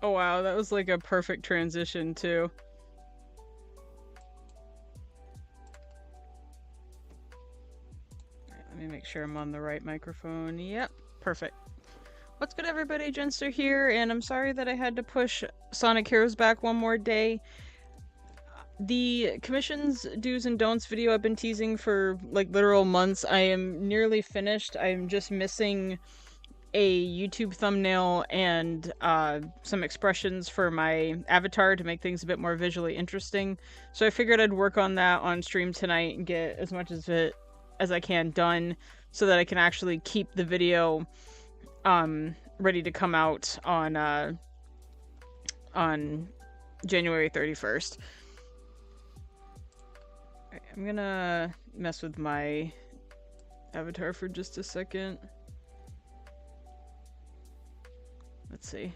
Oh wow, that was like a perfect transition too. Alright, let me make sure I'm on the right microphone. Yep, perfect. What's good everybody, Jenster here, and I'm sorry that I had to push Sonic Heroes back one more day. The commission's do's and don'ts video I've been teasing for like literal months, I am nearly finished. I'm just missing a YouTube thumbnail and some expressions for my avatar to make things a bit more visually interesting. So I figured I'd work on that on stream tonight and get as much of it as I can done so that I can actually keep the video ready to come out on January 31st. Right, I'm gonna mess with my avatar for just a second. Let's see.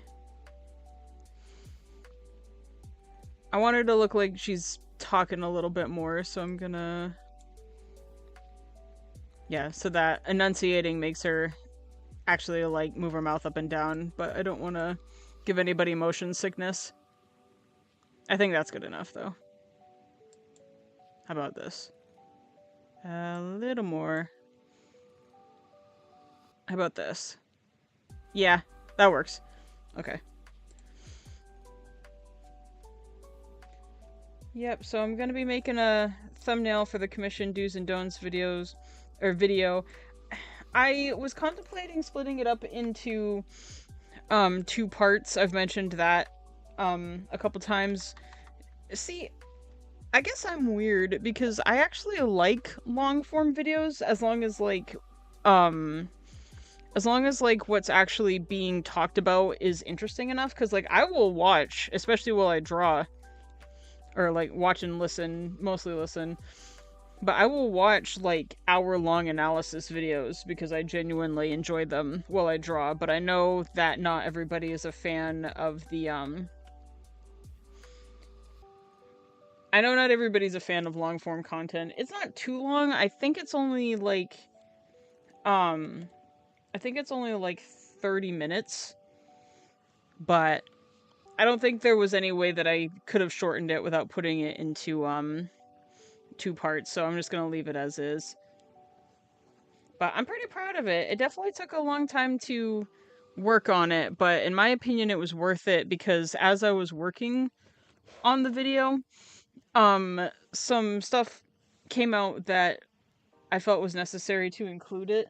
I want her to look like she's talking a little bit more, so I'm gonna... Yeah, so that enunciating makes her actually, like, move her mouth up and down, but I don't want to give anybody motion sickness. I think that's good enough, though. How about this? A little more. How about this? Yeah, that works. Okay. Yep, so I'm gonna be making a thumbnail for the commission do's and don'ts video. I was contemplating splitting it up into 2 parts. I've mentioned that a couple times. See, I guess I'm weird because I actually like long form videos as long as like what's actually being talked about is interesting enough, because like I will watch, especially while I draw, or like watch and listen, mostly listen, but I will watch like hour-long analysis videos because I genuinely enjoy them while I draw. But I know that not everybody is a fan of the I know not everybody's a fan of long-form content. It's not too long. I think it's only like 30 minutes, but I don't think there was any way that I could have shortened it without putting it into 2 parts, so I'm just gonna leave it as is. But I'm pretty proud of it. It definitely took a long time to work on it, but in my opinion it was worth it, because as I was working on the video, some stuff came out that I felt was necessary to include it.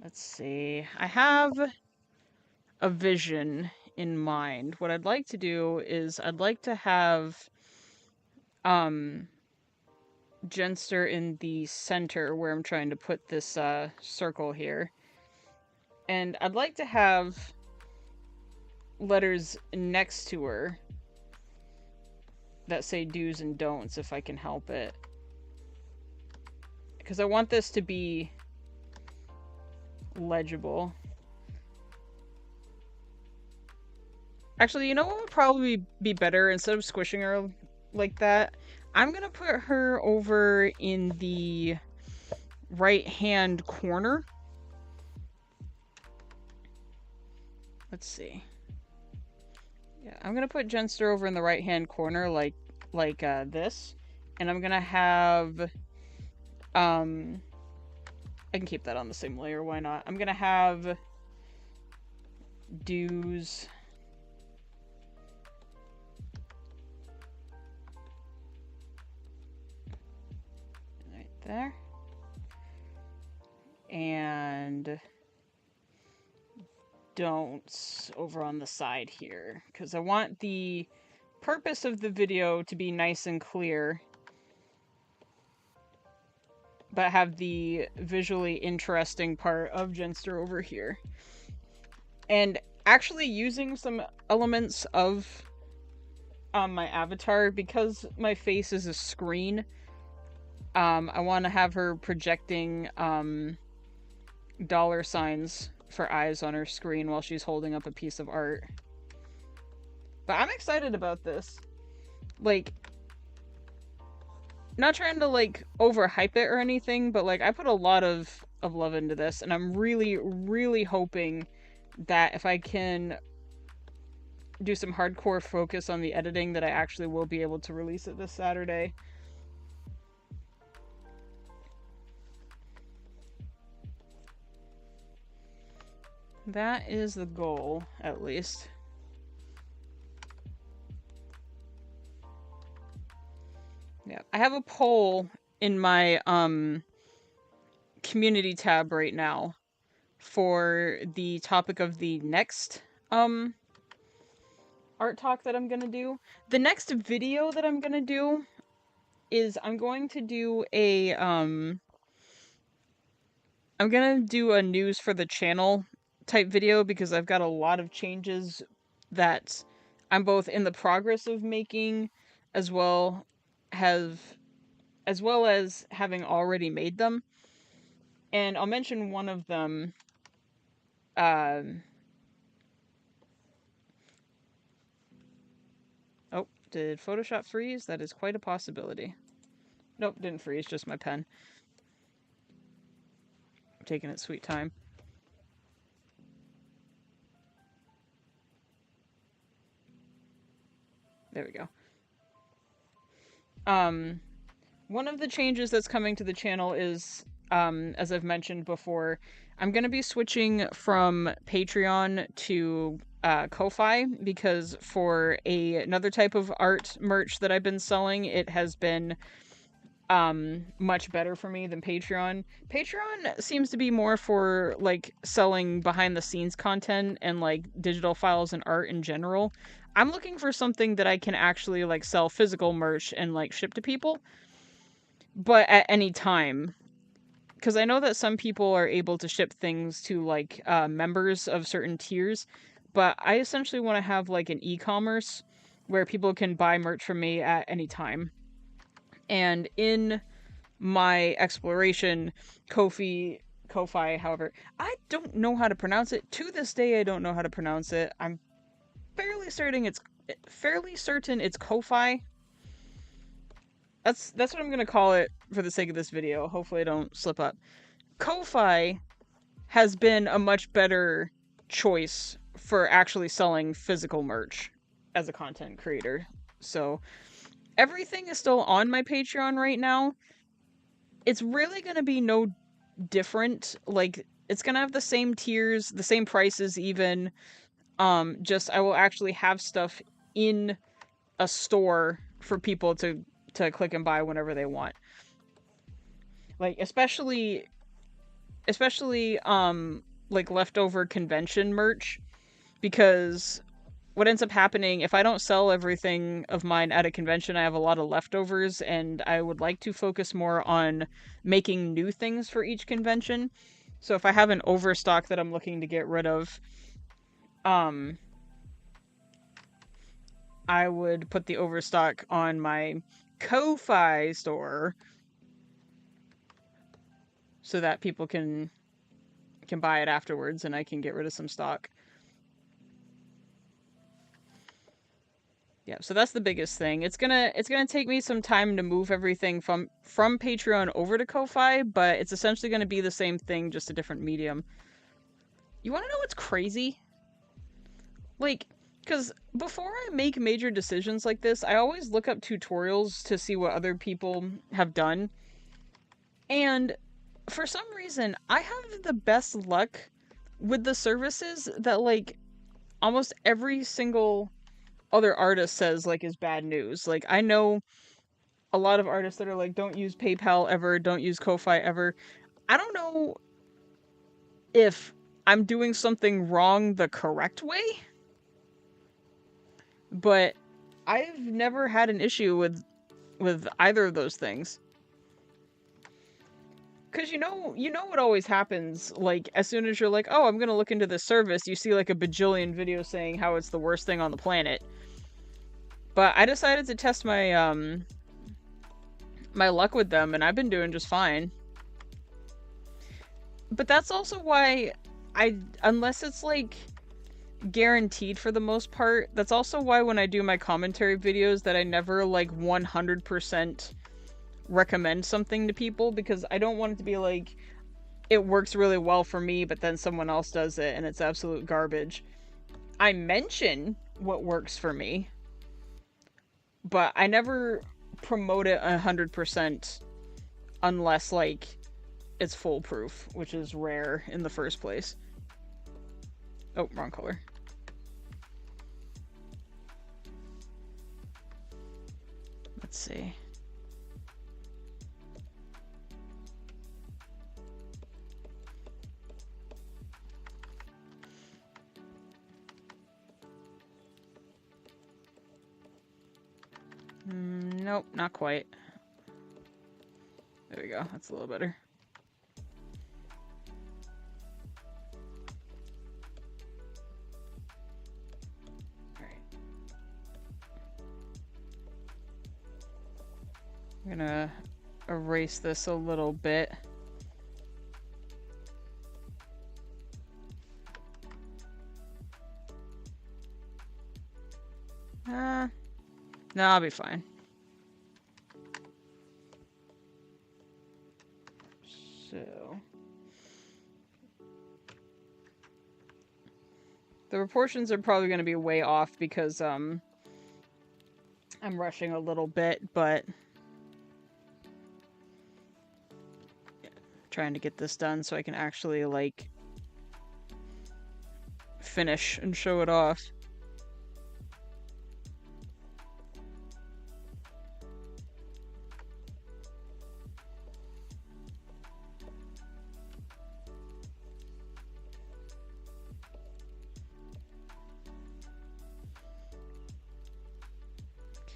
Let's see. I have a vision in mind. What I'd like to do is I'd like to have Jenster in the center where I'm trying to put this circle here. And I'd like to have letters next to her that say do's and don'ts if I can help it. Because I want this to be legible. Actually, you know what would probably be better? Instead of squishing her like that, I'm gonna put her over in the right-hand corner. Let's see. Yeah, I'm gonna put Jenster over in the right-hand corner like this. And I'm gonna have... I can keep that on the same layer, why not? I'm gonna have do's right there, and don'ts over on the side here, because I want the purpose of the video to be nice and clear, but have the visually interesting part of Jenster over here. And actually using some elements of my avatar, because my face is a screen, I want to have her projecting dollar signs for eyes on her screen while she's holding up a piece of art. But I'm excited about this. Like, not trying to like overhype it or anything, but like I put a lot of of love into this, and I'm really, really hoping that if I can do some hardcore focus on the editing, that I actually will be able to release it this Saturday. That is the goal, at least. Yeah, I have a poll in my community tab right now for the topic of the next art talk that I'm gonna do. The next video that I'm gonna do is I'm going to do a I'm gonna do a news for the channel type video, because I've got a lot of changes that I'm both in the progress of making, as well as having already made them. And I'll mention one of them. Oh, did Photoshop freeze? That is quite a possibility. Nope, didn't freeze, just my pen. I'm taking its sweet time. There we go. One of the changes that's coming to the channel is, as I've mentioned before, I'm going to be switching from Patreon to Ko-Fi, because for another type of art merch that I've been selling, it has been much better for me than Patreon. Patreon seems to be more for like selling behind the scenes content and like digital files and art in general. I'm looking for something that I can actually like sell physical merch and like ship to people, but at any time. Because I know that some people are able to ship things to like members of certain tiers, but I essentially want to have like an e-commerce where people can buy merch from me at any time. And in my exploration, Ko-Fi, however, I don't know how to pronounce it. To this day, I don't know how to pronounce it. I'm fairly certain it's Ko-Fi. That's what I'm gonna call it for the sake of this video. Hopefully I don't slip up. Ko-Fi has been a much better choice for actually selling physical merch as a content creator. So everything is still on my Patreon right now. It's really gonna be no different. Like, it's gonna have the same tiers, the same prices even. Just I will actually have stuff in a store for people to click and buy whenever they want. Like, especially like leftover convention merch, because what ends up happening, if I don't sell everything of mine at a convention, I have a lot of leftovers, and I would like to focus more on making new things for each convention. So if I have an overstock that I'm looking to get rid of, I would put the overstock on my Ko-Fi store so that people can buy it afterwards and I can get rid of some stock. Yeah, so that's the biggest thing. It's gonna take me some time to move everything from Patreon over to Ko-Fi, but it's essentially gonna be the same thing, just a different medium. You wanna know what's crazy? Like, because before I make major decisions like this, I always look up tutorials to see what other people have done. And for some reason, I have the best luck with the services that, like, almost every single other artist says, like, is bad news. Like, I know a lot of artists that are like, don't use PayPal ever, don't use Ko-Fi ever. I don't know if I'm doing something wrong the correct way, but I've never had an issue with either of those things. Because you know what always happens, like, as soon as you're like, oh, I'm gonna look into this service, you see like a bajillion videos saying how it's the worst thing on the planet. But I decided to test my my luck with them, and I've been doing just fine. But that's also why unless it's like guaranteed for the most part, that's also why when I do my commentary videos that I never like 100% recommend something to people, because I don't want it to be like, it works really well for me, but then someone else does it and it's absolute garbage. I mention what works for me, but I never promote it 100% unless, like, it's foolproof, which is rare in the first place. Oh, wrong color. Let's see. Nope, not quite. There we go. That's a little better. Alright. I'm gonna erase this a little bit. No, I'll be fine. So the proportions are probably going to be way off because I'm rushing a little bit, but yeah, trying to get this done so I can actually, like, finish and show it off.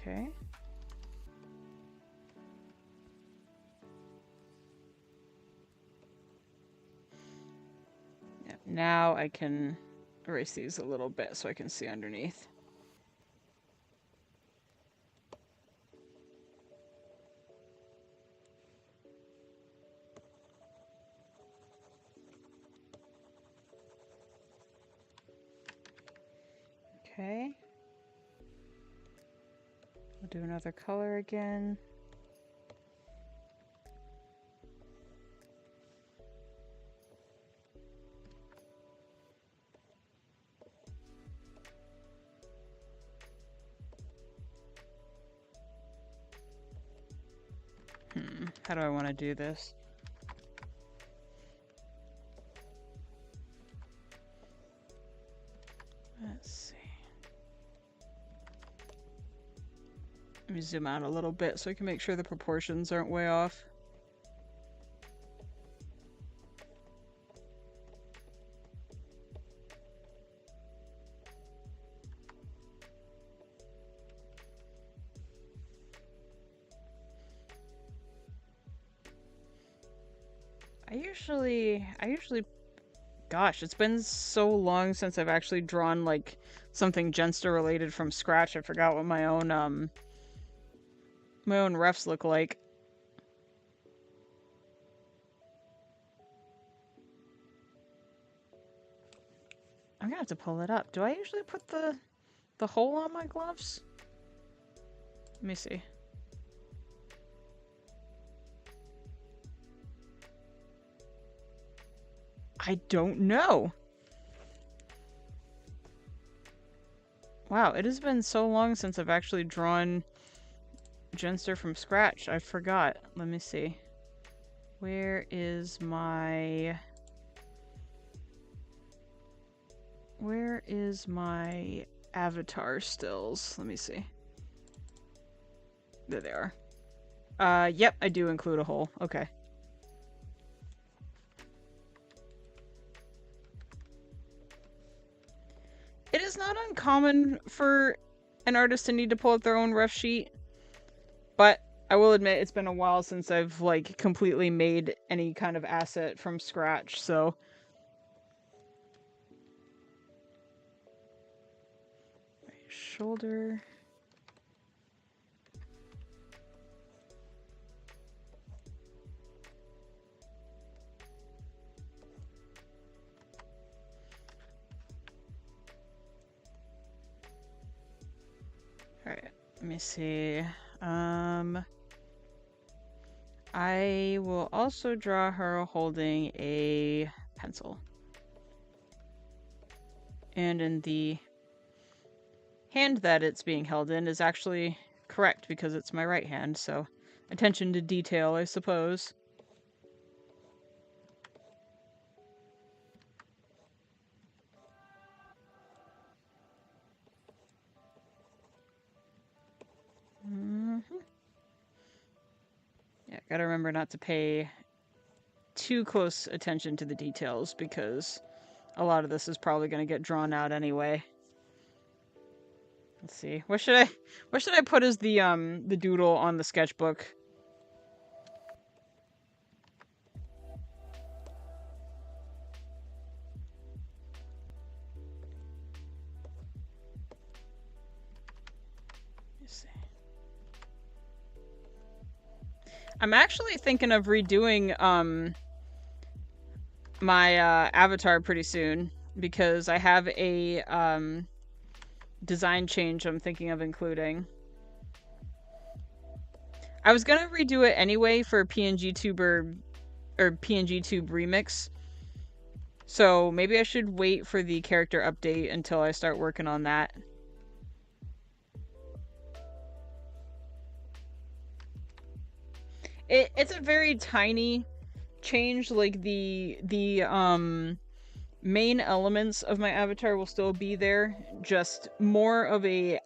Okay. Yeah, now I can erase these a little bit so I can see underneath. Okay. We'll do another color again. How do I want to do this? Let's see. Let me zoom out a little bit so I can make sure the proportions aren't way off. I usually, gosh, it's been so long since I've actually drawn, like, something Jenster related from scratch. I forgot what my own refs look like. I'm gonna have to pull it up. Do I usually put the hole on my gloves? Let me see. I don't know. Wow, it has been so long since I've actually drawn Jenster from scratch. I forgot. Let me see. Where is my avatar stills? Let me see. There they are. Yep, I do include a hole. Okay. It is not uncommon for an artist to need to pull up their own ref sheet, but I will admit it's been a while since I've, like, completely made any kind of asset from scratch, so... Shoulder... Alright, let me see. I will also draw her holding a pencil. And in the hand that it's being held in is actually correct because it's my right hand, so attention to detail, I suppose. Yeah, gotta remember not to pay too close attention to the details because a lot of this is probably gonna get drawn out anyway. Let's see. What should I put as the doodle on the sketchbook? Let's see. I'm actually thinking of redoing my avatar pretty soon because I have a design change I'm thinking of including. I was gonna redo it anyway for PNG Tuber or PNG Tube Remix. So maybe I should wait for the character update until I start working on that. It's a very tiny change. Like the main elements of my avatar will still be there. Just more of a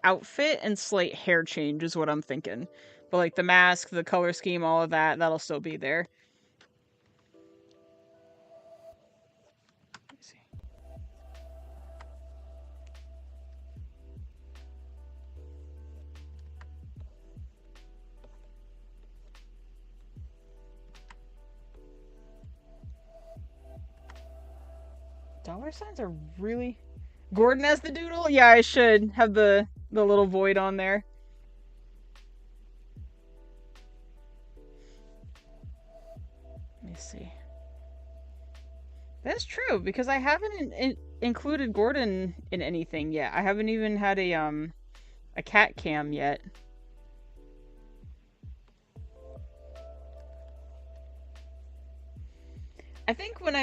outfit and slight hair change is what I'm thinking. But like the mask, the color scheme, all of that, that'll still be there. Let me see. Dollar signs are really... Gordon as the doodle? Yeah, I should have the little void on there. Let me see. That's true, because I haven't included Gordon in anything yet. I haven't even had a cat cam yet. I think when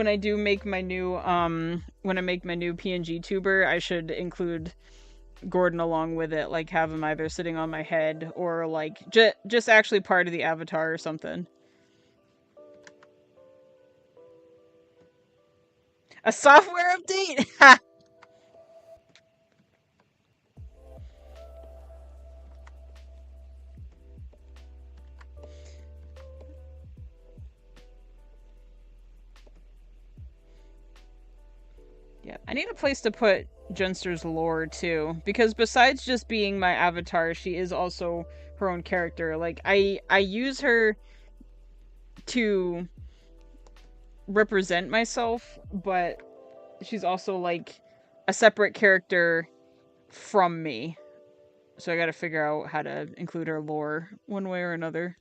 I do make my new when I make my new PNG tuber, I should include Gordon along with it, like have him either sitting on my head or like just actually part of the avatar or something. A software update? Yeah, I need a place to put Jenster's lore too, because besides just being my avatar, she is also her own character. Like I use her to represent myself, but she's also like a separate character from me. So I gotta figure out how to include her lore one way or another.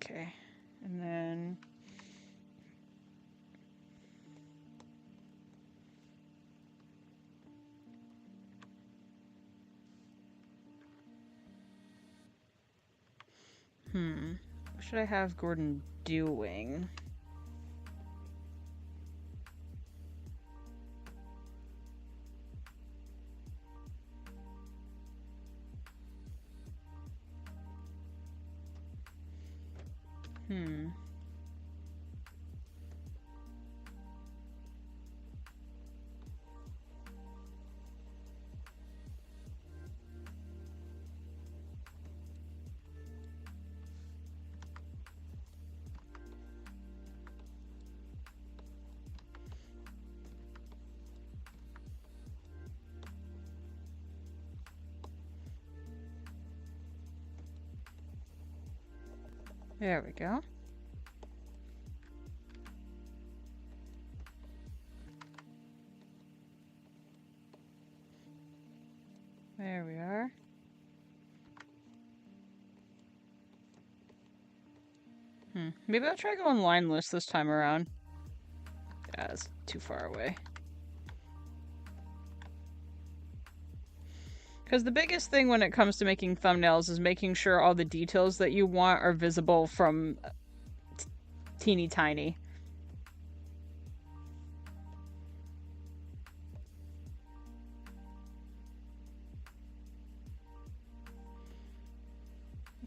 Okay. And then what should I have Gordon doing? There we go. There we are. Maybe I'll try going lineless this time around. That's too far away. Because the biggest thing when it comes to making thumbnails is making sure all the details that you want are visible from teeny tiny.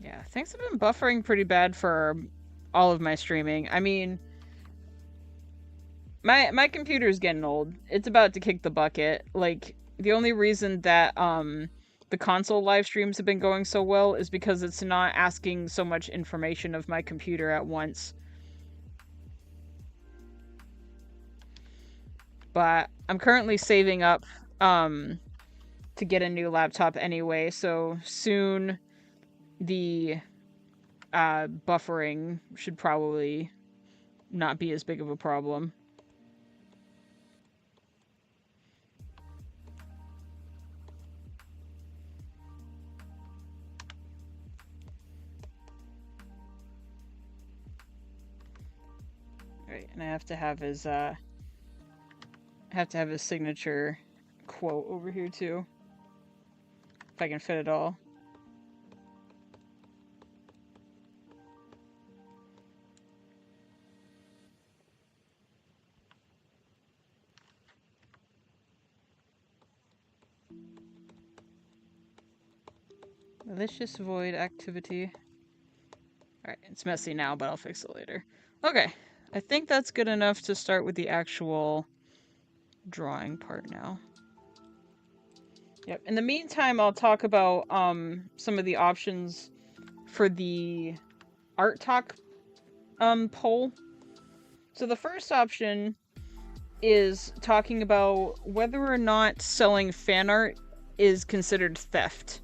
Yeah, things have been buffering pretty bad for all of my streaming. I mean, my computer's getting old. It's about to kick the bucket. Like, the only reason that the console live streams have been going so well is because it's not asking so much information of my computer at once. But I'm currently saving up to get a new laptop anyway, so soon the buffering should probably not be as big of a problem. Right, and I have to have his signature quote over here too, if I can fit it all. Malicious void activity. Alright, it's messy now, but I'll fix it later. Okay, I think that's good enough to start with the actual drawing part now. Yep, in the meantime, I'll talk about some of the options for the art talk poll. So the first option is talking about whether or not selling fan art is considered theft.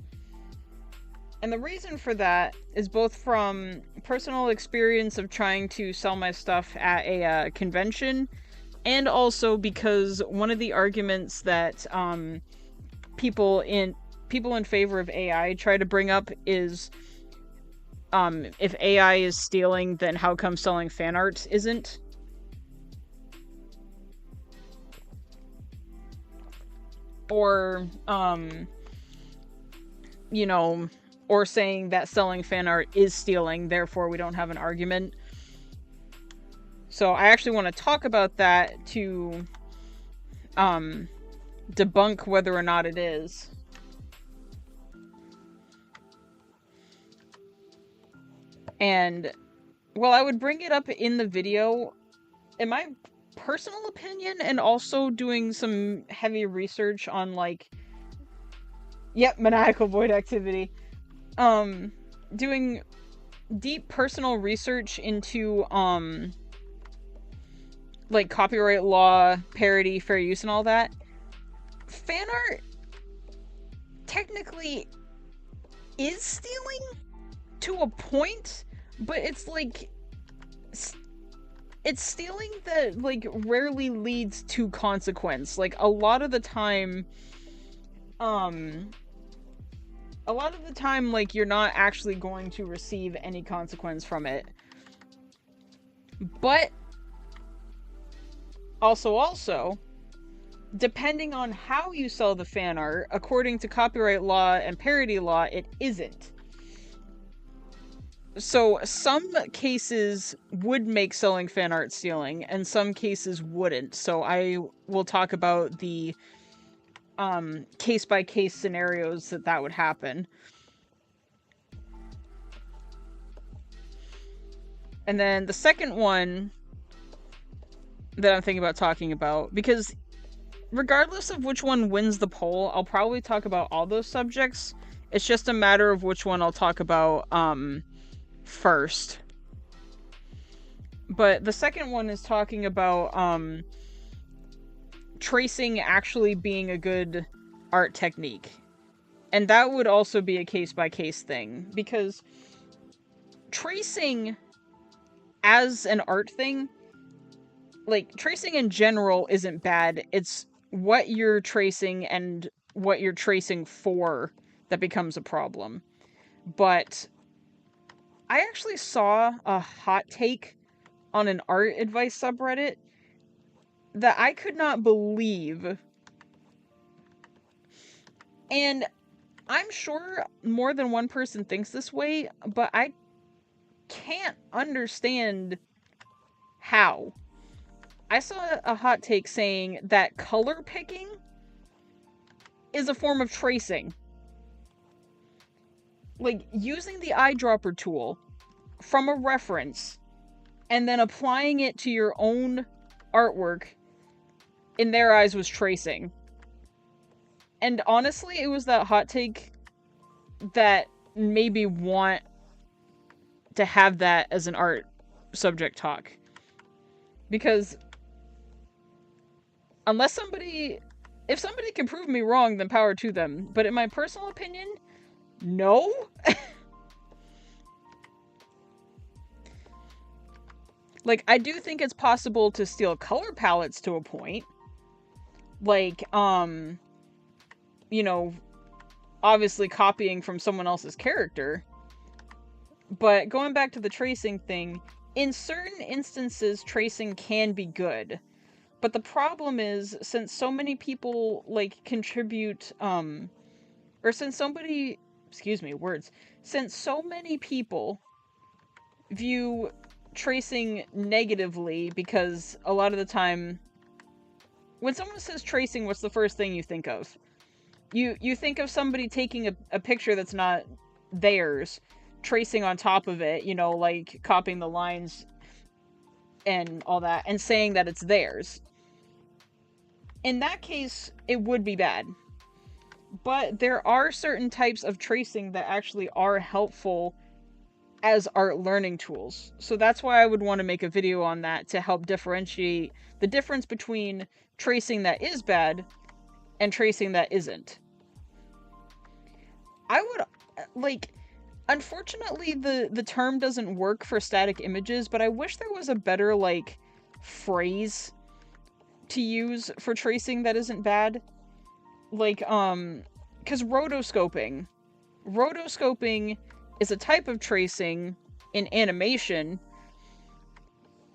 And the reason for that is both from personal experience of trying to sell my stuff at a convention, and also because one of the arguments that people in favor of AI try to bring up is if AI is stealing, then how come selling fan art isn't? Or you know, or saying that selling fan art is stealing, therefore we don't have an argument. So I actually want to talk about that to debunk whether or not it is. And while I would bring it up in the video, in my personal opinion, and also doing some heavy research on, like, yep, maniacal void activity, doing deep personal research into like copyright law, parody, fair use, and all that, fan art technically is stealing to a point, but it's like it's stealing that like rarely leads to consequence. Like a lot of the time like you're not actually going to receive any consequence from it. But also depending on how you sell the fan art, according to copyright law and parody law, it isn't. So some cases would make selling fan art stealing, and some cases wouldn't. So I will talk about the case-by-case scenarios that would happen. And then the second one that I'm thinking about talking about, because regardless of which one wins the poll, I'll probably talk about all those subjects. It's just a matter of which one I'll talk about first. But the second one is talking about tracing actually being a good art technique. And that would also be a case-by-case thing, because tracing as an art thing, like, tracing in general isn't bad. It's what you're tracing and what you're tracing for that becomes a problem. But I actually saw a hot take on an art advice subreddit that I could not believe. And I'm sure more than one person thinks this way, but I can't understand how. I saw a hot take saying that color picking is a form of tracing. Like, using the eyedropper tool from a reference and then applying it to your own artwork, in their eyes, was tracing. And honestly, it was that hot take that made me want to have that as an art subject talk. Because if somebody can prove me wrong, then power to them. But in my personal opinion, no. Like, I do think it's possible to steal color palettes to a point. Like, you know, obviously copying from someone else's character. But going back to the tracing thing, in certain instances, tracing can be good. But the problem is, since so many people, like, contribute, since so many people view tracing negatively, because a lot of the time, when someone says tracing, what's the first thing you think of? You think of somebody taking a picture that's not theirs, tracing on top of it, you know, like copying the lines and all that, and saying that it's theirs. In that case, it would be bad. But there are certain types of tracing that actually are helpful as art learning tools. So that's why I would want to make a video on that, to help differentiate the difference between tracing that is bad and tracing that isn't. I would, like, unfortunately the term doesn't work for static images, but I wish there was a better, like, phrase to use for tracing that isn't bad. Like, because rotoscoping is a type of tracing in animation,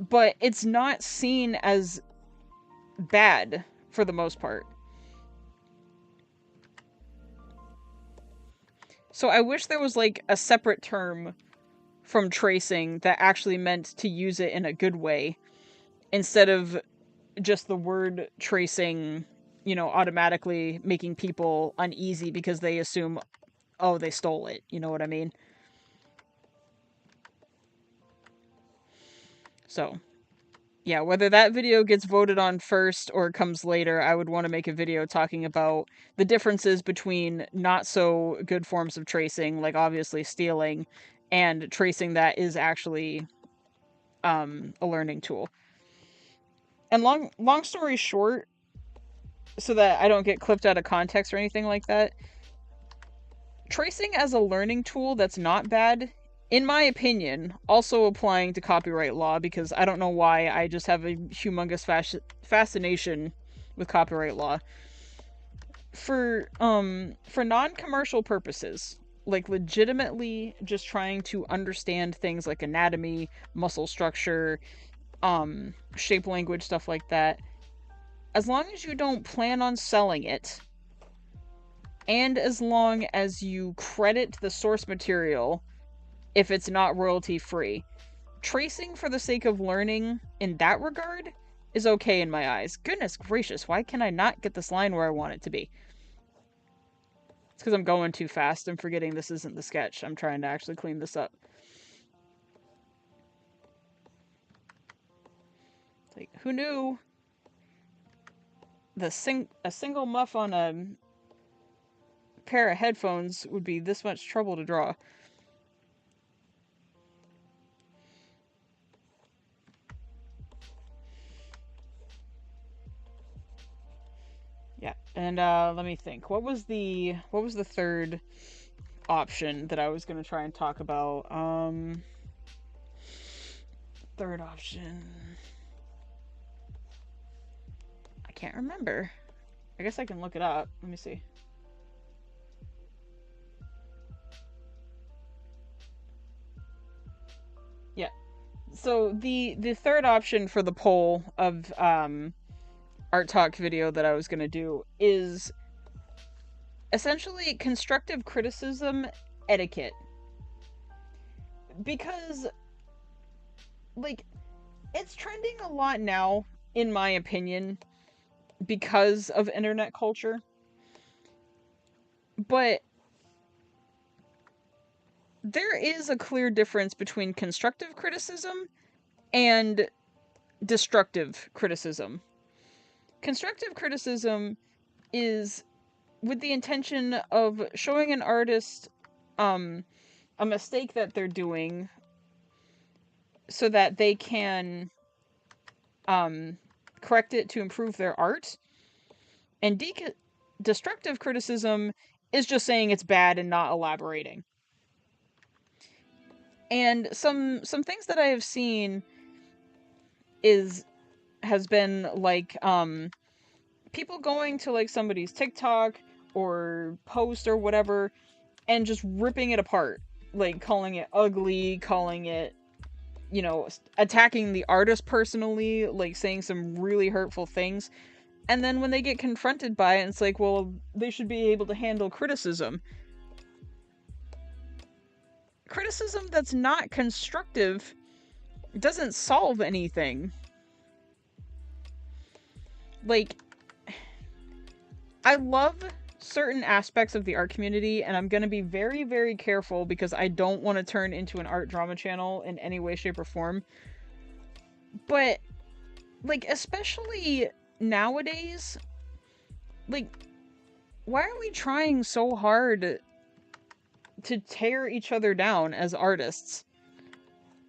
but it's not seen as bad for the most part. So I wish there was, like, a separate term from tracing that actually meant to use it in a good way, instead of just the word tracing, you know, automatically making people uneasy because they assume, oh, they stole it. You know what I mean? So, yeah, whether that video gets voted on first or comes later, I would want to make a video talking about the differences between not so good forms of tracing, like obviously stealing, and tracing that is actually a learning tool. And long story short, so that I don't get clipped out of context or anything like that, tracing as a learning tool that's not bad, in my opinion, also applying to copyright law, because I don't know why, I just have a humongous fascination with copyright law. For non-commercial purposes, like legitimately just trying to understand things like anatomy, muscle structure, shape language, stuff like that, as long as you don't plan on selling it, and as long as you credit the source material if it's not royalty free, tracing for the sake of learning in that regard is okay in my eyes. Goodness gracious, why can I not get this line where I want it to be? It's because I'm going too fast and forgetting this isn't the sketch. I'm trying to actually clean this up. Like, who knew a single muff on a pair of headphones would be this much trouble to draw? Yeah, and let me think. What was the third option that I was gonna try and talk about? Third option. I can't remember. I guess I can look it up. Let me see. So the third option for the poll of art talk video that I was gonna do is essentially constructive criticism etiquette. Because, like, it's trending a lot now, in my opinion, because of internet culture. But there is a clear difference between constructive criticism and destructive criticism. Constructive criticism is with the intention of showing an artist a mistake that they're doing so that they can correct it to improve their art. And destructive criticism is just saying it's bad and not elaborating. And some things that I have seen has been like people going to like somebody's TikTok or post or whatever and just ripping it apart, like calling it ugly, calling it, you know, attacking the artist personally, like saying some really hurtful things. And then when they get confronted by it, it's like, well, they should be able to handle criticism. Criticism that's not constructive doesn't solve anything. Like, I love certain aspects of the art community, and I'm gonna be very, very careful because I don't want to turn into an art drama channel in any way, shape, or form. But, like, especially nowadays, like, why are we trying so hard to tear each other down as artists?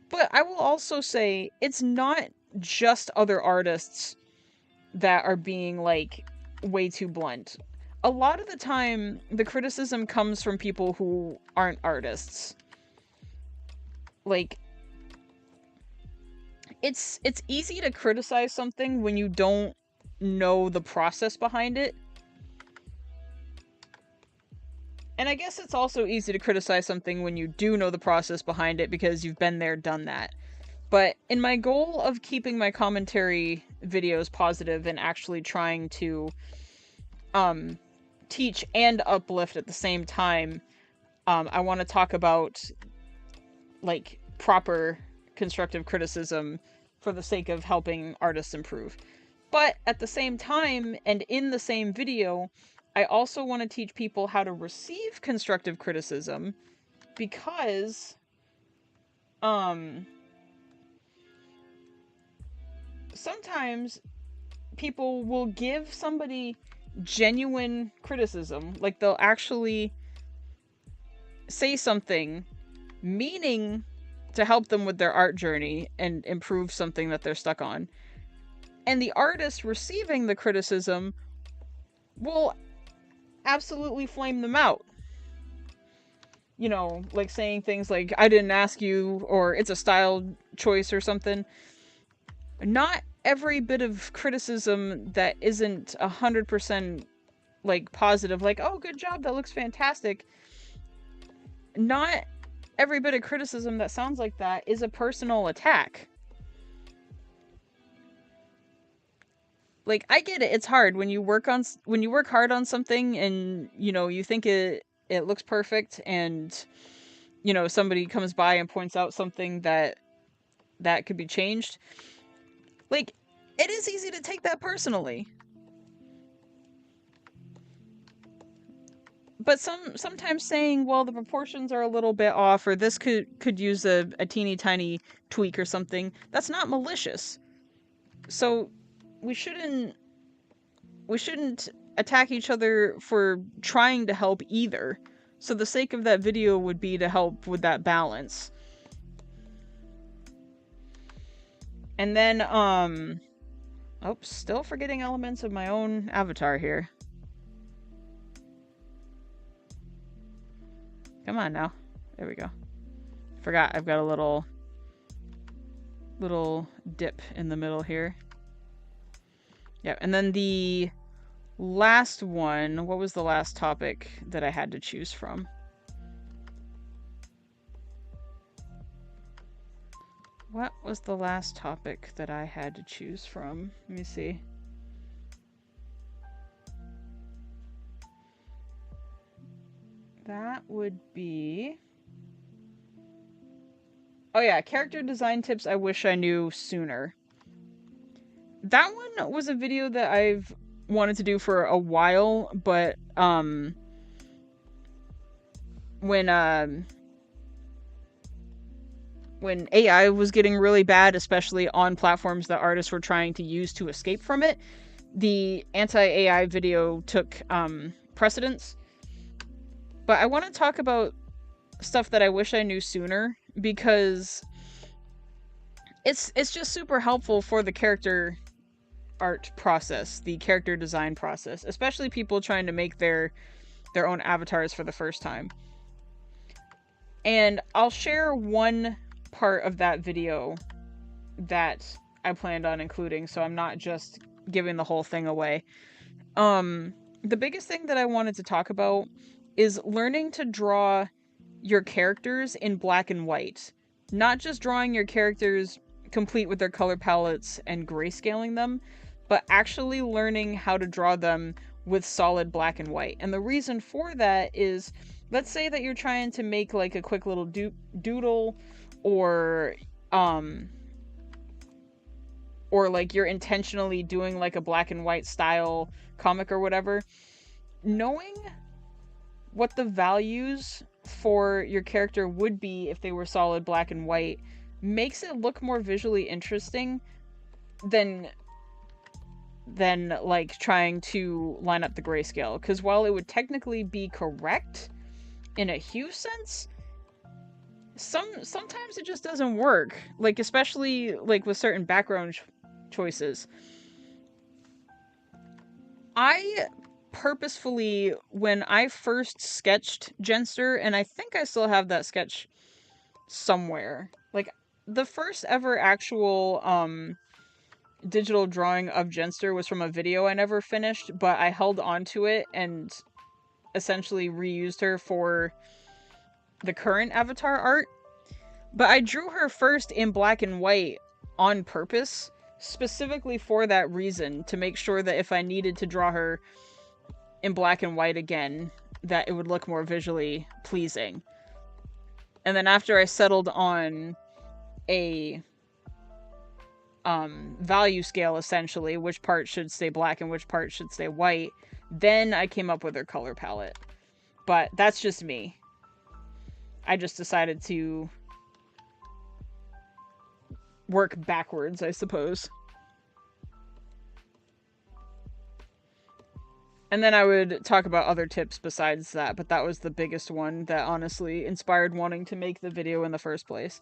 But I will also say, it's not just other artists that are being, like, way too blunt. A lot of the time, the criticism comes from people who aren't artists. Like, it's easy to criticize something when you don't know the process behind it. And I guess it's also easy to criticize something when you do know the process behind it because you've been there, done that. But in my goal of keeping my commentary videos positive and actually trying to teach and uplift at the same time, I want to talk about, like, proper constructive criticism for the sake of helping artists improve. But at the same time, and in the same video, I also want to teach people how to receive constructive criticism because sometimes people will give somebody genuine criticism, like they'll actually say something meaning to help them with their art journey and improve something that they're stuck on. And the artist receiving the criticism will absolutely flame them out. You know, like saying things like, I didn't ask you, or it's a style choice or something. Not every bit of criticism that isn't 100% like positive, like, oh, good job, that looks fantastic. Not every bit of criticism that sounds like that is a personal attack. Like, I get it, it's hard when you work hard on something and, you know, you think it looks perfect, and, you know, somebody comes by and points out something that could be changed. Like, it is easy to take that personally. But sometimes saying, well, the proportions are a little bit off, or this could use a teeny tiny tweak or something, that's not malicious. So we shouldn't attack each other for trying to help either. So the sake of that video would be to help with that balance. And then, oh, still forgetting elements of my own avatar here. Come on now. There we go. Forgot I've got a little dip in the middle here. Yeah, and then the last one, what was the last topic that I had to choose from? What was the last topic that I had to choose from? Let me see. That would be... Oh yeah, character design tips I wish I knew sooner. That one was a video that I've wanted to do for a while, but when AI was getting really bad, especially on platforms that artists were trying to use to escape from it, the anti-AI video took precedence. But I want to talk about stuff that I wish I knew sooner, because it's just super helpful for the character art process, the character design process, especially people trying to make their own avatars for the first time. And I'll share one part of that video that I planned on including, so I'm not just giving the whole thing away. The biggest thing that I wanted to talk about is learning to draw your characters in black and white. Not just drawing your characters complete with their color palettes and grayscaling them, but actually learning how to draw them with solid black and white. And the reason for that is, let's say that you're trying to make like a quick little doodle, or like you're intentionally doing like a black and white style comic or whatever. Knowing what the values for your character would be if they were solid black and white makes it look more visually interesting than like trying to line up the grayscale. Because while it would technically be correct in a hue sense, sometimes it just doesn't work. Like, especially like with certain background choices. I purposefully, when I first sketched Jenster, and I think I still have that sketch somewhere, like the first ever actual digital drawing of Jenster was from a video I never finished, but I held on to it and essentially reused her for the current avatar art. But I drew her first in black and white on purpose, specifically for that reason, to make sure that if I needed to draw her in black and white again, that it would look more visually pleasing. And then after I settled on a value scale, essentially, which part should stay black and which part should stay white, then I came up with her color palette. But that's just me. I just decided to work backwards, I suppose. And then I would talk about other tips besides that, but that was the biggest one that honestly inspired wanting to make the video in the first place.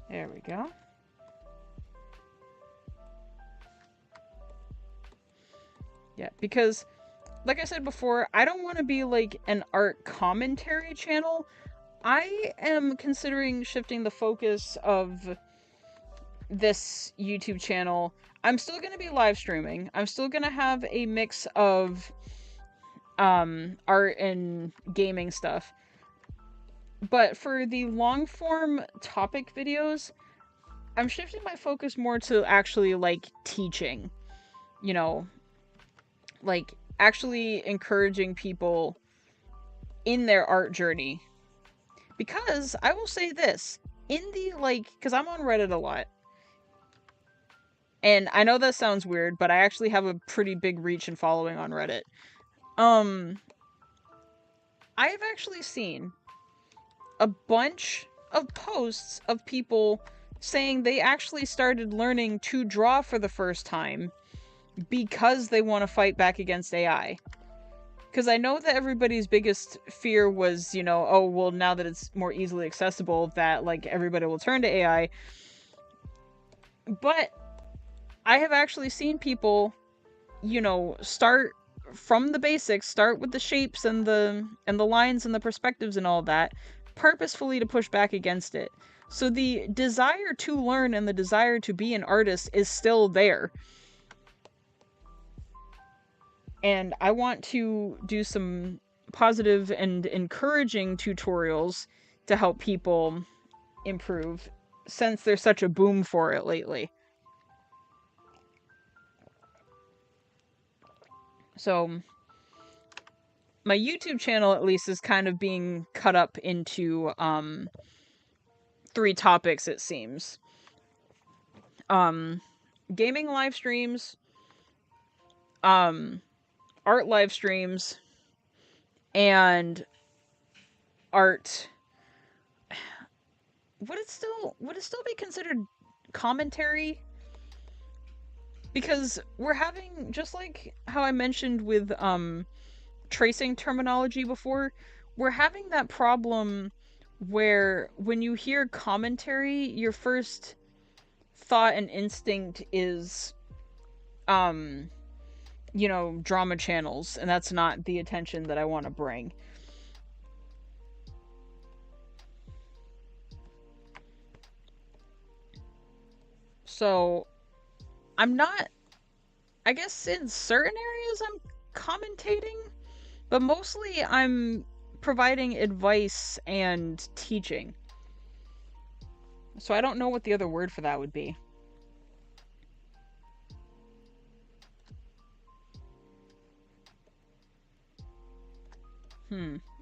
There we go. Yeah, because, like I said before, I don't want to be like an art commentary channel. I am considering shifting the focus of this YouTube channel. I'm still going to be live streaming. I'm still going to have a mix of art and gaming stuff. But for the long form topic videos, I'm shifting my focus more to actually like teaching, you know, like actually encouraging people in their art journey. Because I will say this, in the like, because I'm on Reddit a lot, and I know that sounds weird, but I actually have a pretty big reach and following on Reddit. I've actually seen a bunch of posts of people saying they actually started learning to draw for the first time because they want to fight back against AI. Because I know that everybody's biggest fear was, you know, oh, well, now that it's more easily accessible, that, like, everybody will turn to AI. But I have actually seen people, you know, start from the basics, start with the shapes and the lines and the perspectives and all that, purposefully to push back against it. So the desire to learn and the desire to be an artist is still there. And I want to do some positive and encouraging tutorials to help people improve since there's such a boom for it lately. So my YouTube channel at least is kind of being cut up into 3 topics, it seems. Gaming live streams, art live streams, and art. Would it still be considered commentary? Because we're having, just like how I mentioned with tracing terminology before, we're having that problem where when you hear commentary, your first thought and instinct is drama channels, and that's not the attention that I want to bring. So I'm not, I guess in certain areas I'm commentating, but mostly I'm providing advice and teaching. So I don't know what the other word for that would be.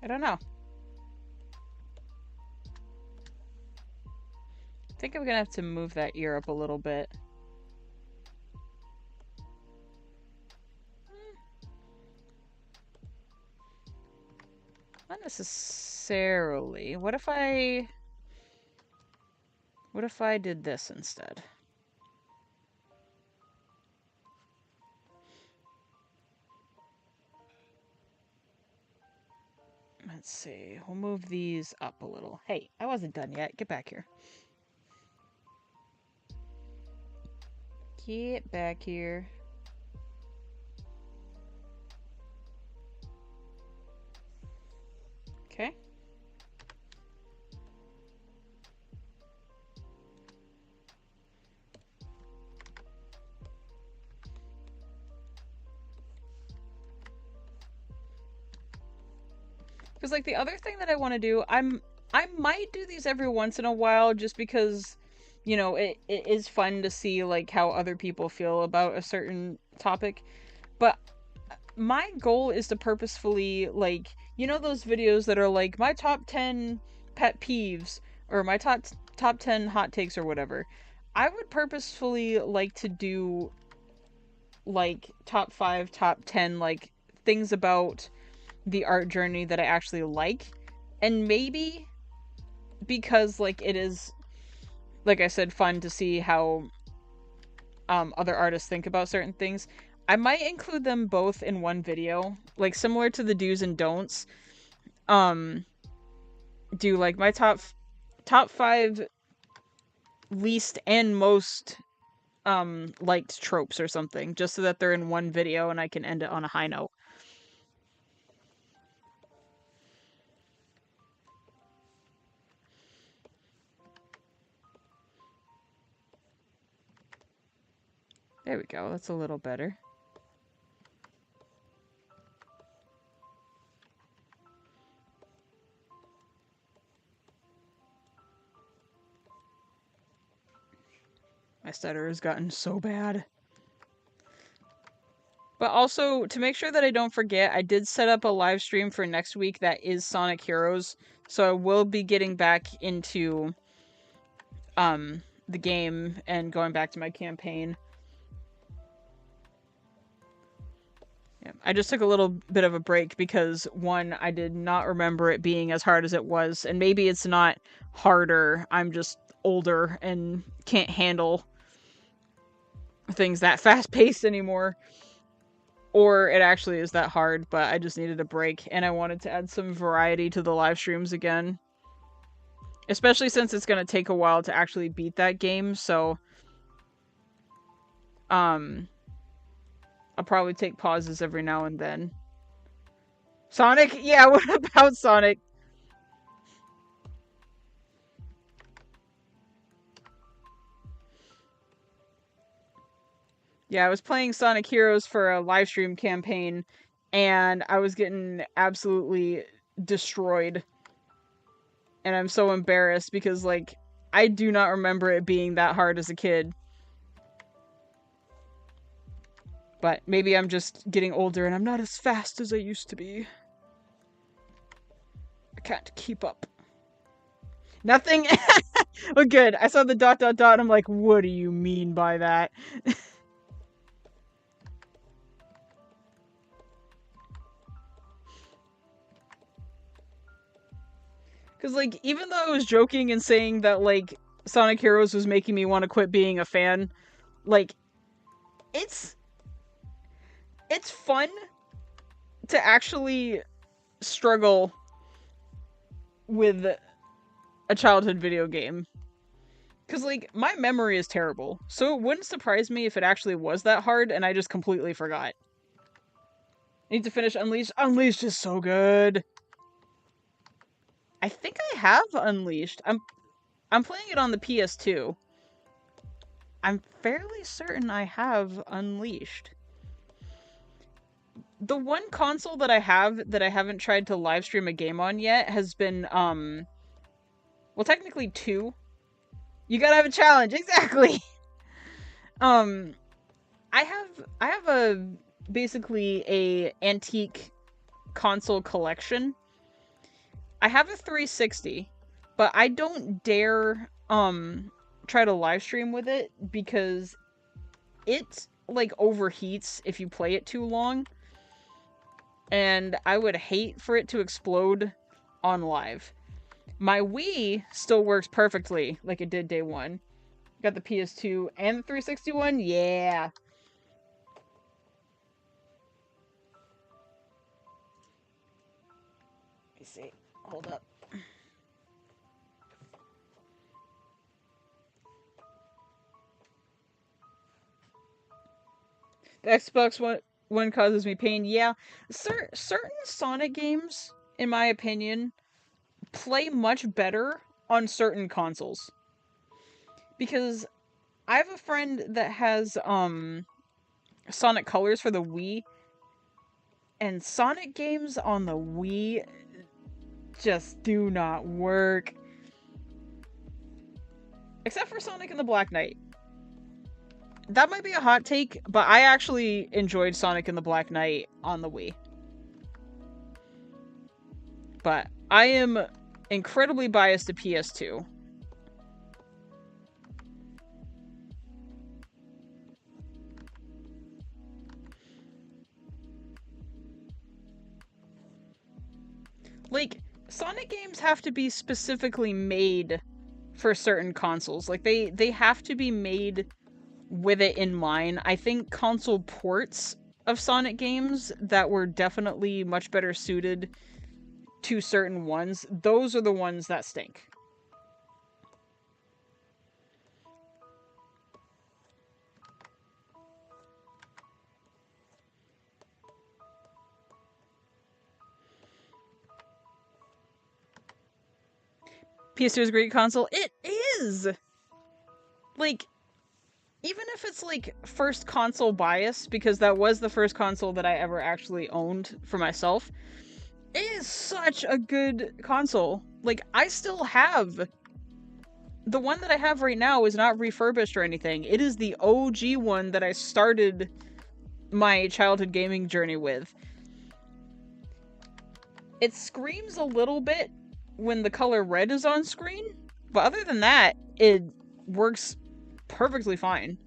I don't know. I think I'm gonna have to move that ear up a little bit. Not necessarily. What if I did this instead? Let's see. We'll move these up a little. Hey, I wasn't done yet. Get back here. Get back here. Okay. Because, like, the other thing that I want to do, I might do these every once in a while just because, it is fun to see, like, how other people feel about a certain topic. But my goal is to purposefully, like, those videos that are like, my top 10 pet peeves, or my top 10 hot takes or whatever. I would purposefully like to do, like, top 5, top 10, like, things about the art journey that I actually like. And maybe because, like, it is, like I said, fun to see how other artists think about certain things, I might include them both in one video, like similar to the do's and don'ts. Um do like my top 5 least and most liked tropes or something, just so that they're in one video and I can end it on a high note. There we go. That's a little better. My stutter has gotten so bad. But also, to make sure that I don't forget, I did set up a live stream for next week that is Sonic Heroes, so I will be getting back into the game and going back to my campaign. Yeah, I just took a little bit of a break because, one, I did not remember it being as hard as it was, and maybe it's not harder, I'm just older and can't handle things that fast-paced anymore. Or it actually is that hard, but I just needed a break, and I wanted to add some variety to the live streams again. Especially since it's gonna take a while to actually beat that game, so I'll probably take pauses every now and then. Sonic? Yeah, what about Sonic? Yeah, I was playing Sonic Heroes for a live stream campaign, and I was getting absolutely destroyed. And I'm so embarrassed because, like, I do not remember it being that hard as a kid. But maybe I'm just getting older and I'm not as fast as I used to be. I can't keep up. Nothing? Oh, good. I saw the ... I'm like, what do you mean by that? Because, like, even though I was joking and saying that, like, Sonic Heroes was making me want to quit being a fan, like, it's fun to actually struggle with a childhood video game. Because, like, my memory is terrible, so it wouldn't surprise me if it actually was that hard and I just completely forgot. I need to finish Unleashed. Unleashed is so good. I think I have Unleashed. I'm playing it on the PS2. I'm fairly certain I have Unleashed. The one console that I have that I haven't tried to live stream a game on yet has been, well, technically two. You gotta have a challenge, exactly! I have a, basically a antique console collection. I have a 360, but I don't dare, try to live stream with it because it, like, overheats if you play it too long. And I would hate for it to explode on live. My Wii still works perfectly, like it did day one. Got the PS2 and the 361? Yeah. Let me see. Hold up. The Xbox One causes me pain. Yeah. Certain Sonic games, in my opinion, play much better on certain consoles. Because I have a friend that has, Sonic Colors for the Wii, and Sonic games on the Wii just do not work. Except for Sonic and the Black Knight. That might be a hot take, but I actually enjoyed Sonic and the Black Knight on the Wii. But I am incredibly biased to PS2. Like, Sonic games have to be specifically made for certain consoles. Like, they have to be made with it in mind. I think console ports of Sonic games that were definitely much better suited to certain ones, those are the ones that stink. PS2 is a great console. It is! Like, even if it's, like, first console bias, because that was the first console that I ever actually owned for myself, it is such a good console. Like, I still have... The one that I have right now is not refurbished or anything. It is the OG one that I started my childhood gaming journey with. It screams a little bit when the color red is on screen, but other than that, it works perfectly fine.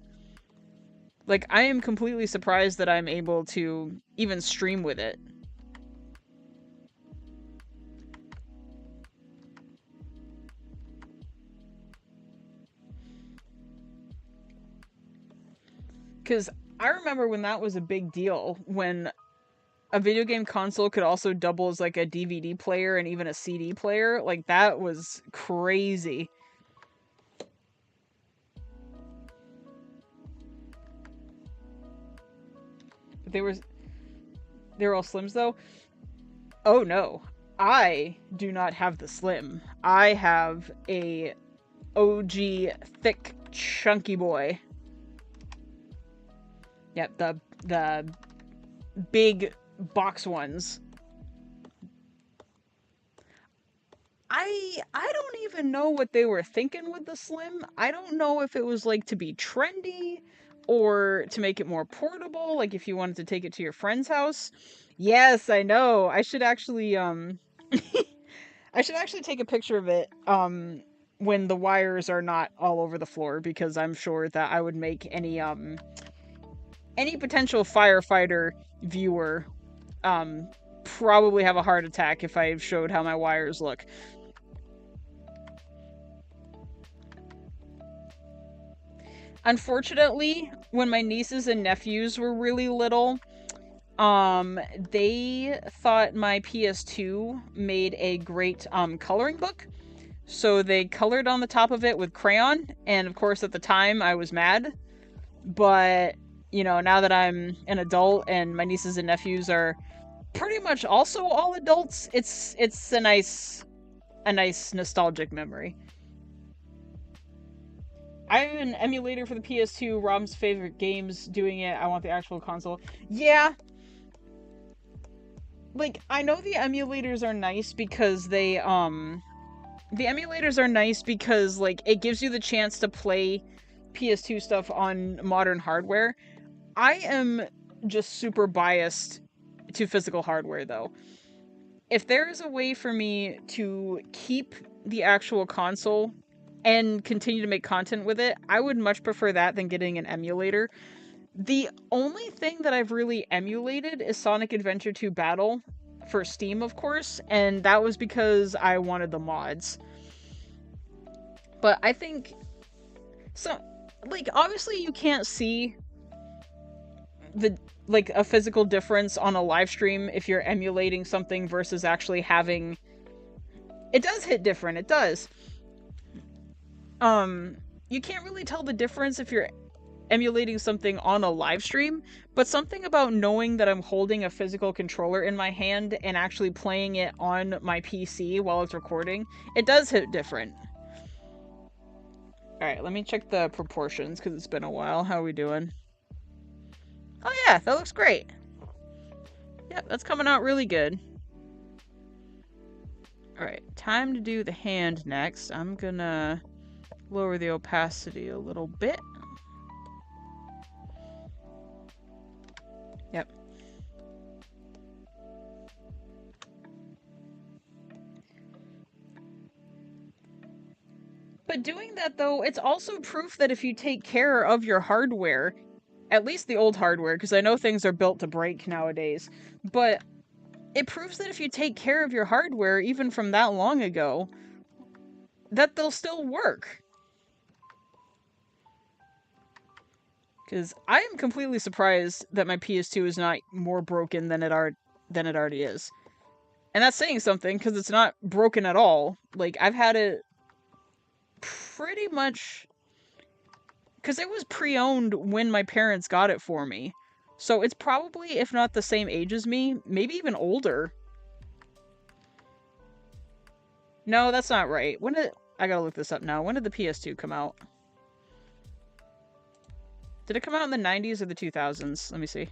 Like, I am completely surprised that I'm able to even stream with it. Because I remember when that was a big deal, when a video game console could also double as, like, a DVD player and even a CD player. Like, that was crazy. They were all Slims, though? Oh, no. I do not have the Slim. I have a OG thick chunky boy. Yep, the big box ones. I don't even know what they were thinking with the Slim. I don't know if it was like to be trendy or to make it more portable, like if you wanted to take it to your friend's house. Yes, I know. I should actually I should actually take a picture of it when the wires are not all over the floor, because I'm sure that I would make any potential firefighter viewer probably have a heart attack if I showed how my wires look. Unfortunately, when my nieces and nephews were really little, they thought my PS2 made a great coloring book. So they colored on the top of it with crayon, and of course at the time I was mad. But, you know, now that I'm an adult and my nieces and nephews are pretty much also all adults, it's a nice nostalgic memory. I have an emulator for the PS2, Rob's favorite games doing it. I want the actual console. Yeah, like, I know the emulators are nice because the emulators are nice because, like, it gives you the chance to play PS2 stuff on modern hardware. I am just super biased to physical hardware, though. If there is a way for me to keep the actual console and continue to make content with it, I would much prefer that than getting an emulator. The only thing that I've really emulated is Sonic Adventure 2 Battle for Steam, of course, and that was because I wanted the mods. But I think so, like, obviously you can't see the like a physical difference on a live stream if you're emulating something versus actually having it. Does hit different, it does. You can't really tell the difference if you're emulating something on a live stream, but something about knowing that I'm holding a physical controller in my hand and actually playing it on my PC while it's recording, it does hit different. Alright, let me check the proportions because it's been a while. How are we doing? Oh yeah, that looks great. Yep, that's coming out really good. Alright, time to do the hand next. I'm gonna lower the opacity a little bit. Yep. But doing that, though, it's also proof that if you take care of your hardware, at least the old hardware, because I know things are built to break nowadays, but it proves that if you take care of your hardware, even from that long ago, that they'll still work. Because I am completely surprised that my PS2 is not more broken than it already is. And that's saying something, because it's not broken at all. Like, I've had it pretty much... Because it was pre-owned when my parents got it for me. So it's probably, if not the same age as me, maybe even older. No, that's not right. When did... I gotta look this up now. When did the PS2 come out? Did it come out in the 90s or the 2000s? Let me see.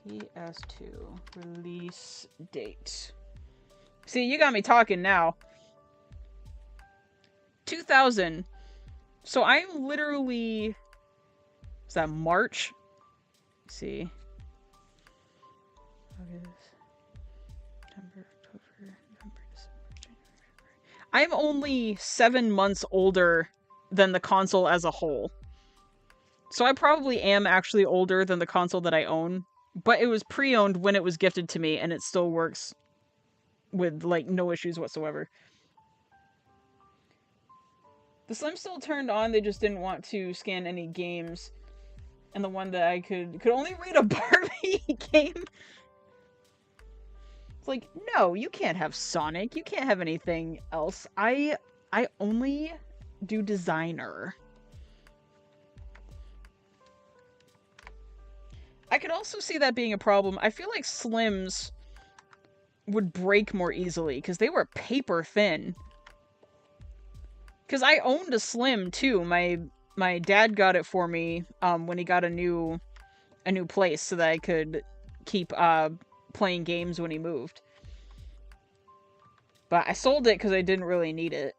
PS2 release date. See, you got me talking now. 2000. So I'm literally... Is that March? Let's see. August, September, October, November, December, January, February. I'm only 7 months older than the console as a whole. So I probably am actually older than the console that I own, but it was pre-owned when it was gifted to me, and it still works with, like, no issues whatsoever. The Slim still turned on, they just didn't want to scan any games. And the one that I could only read a Barbie game. It's like, no, you can't have Sonic, you can't have anything else. I only do designer. I could also see that being a problem. I feel like Slims would break more easily because they were paper thin. Because I owned a Slim too. My my dad got it for me when he got a new place so that I could keep playing games when he moved. But I sold it because I didn't really need it.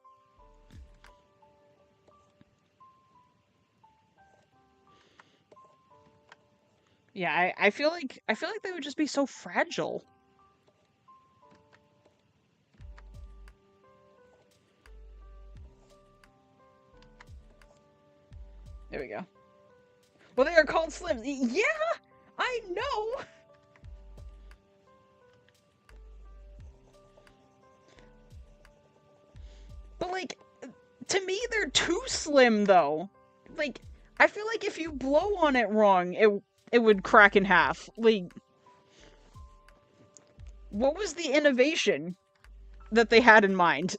Yeah, I feel like they would just be so fragile. There we go. Well, they are called slims. Yeah, I know. But like, to me, they're too slim though. Like, I feel like if you blow on it wrong, it would crack in half. Like, what was the innovation that they had in mind?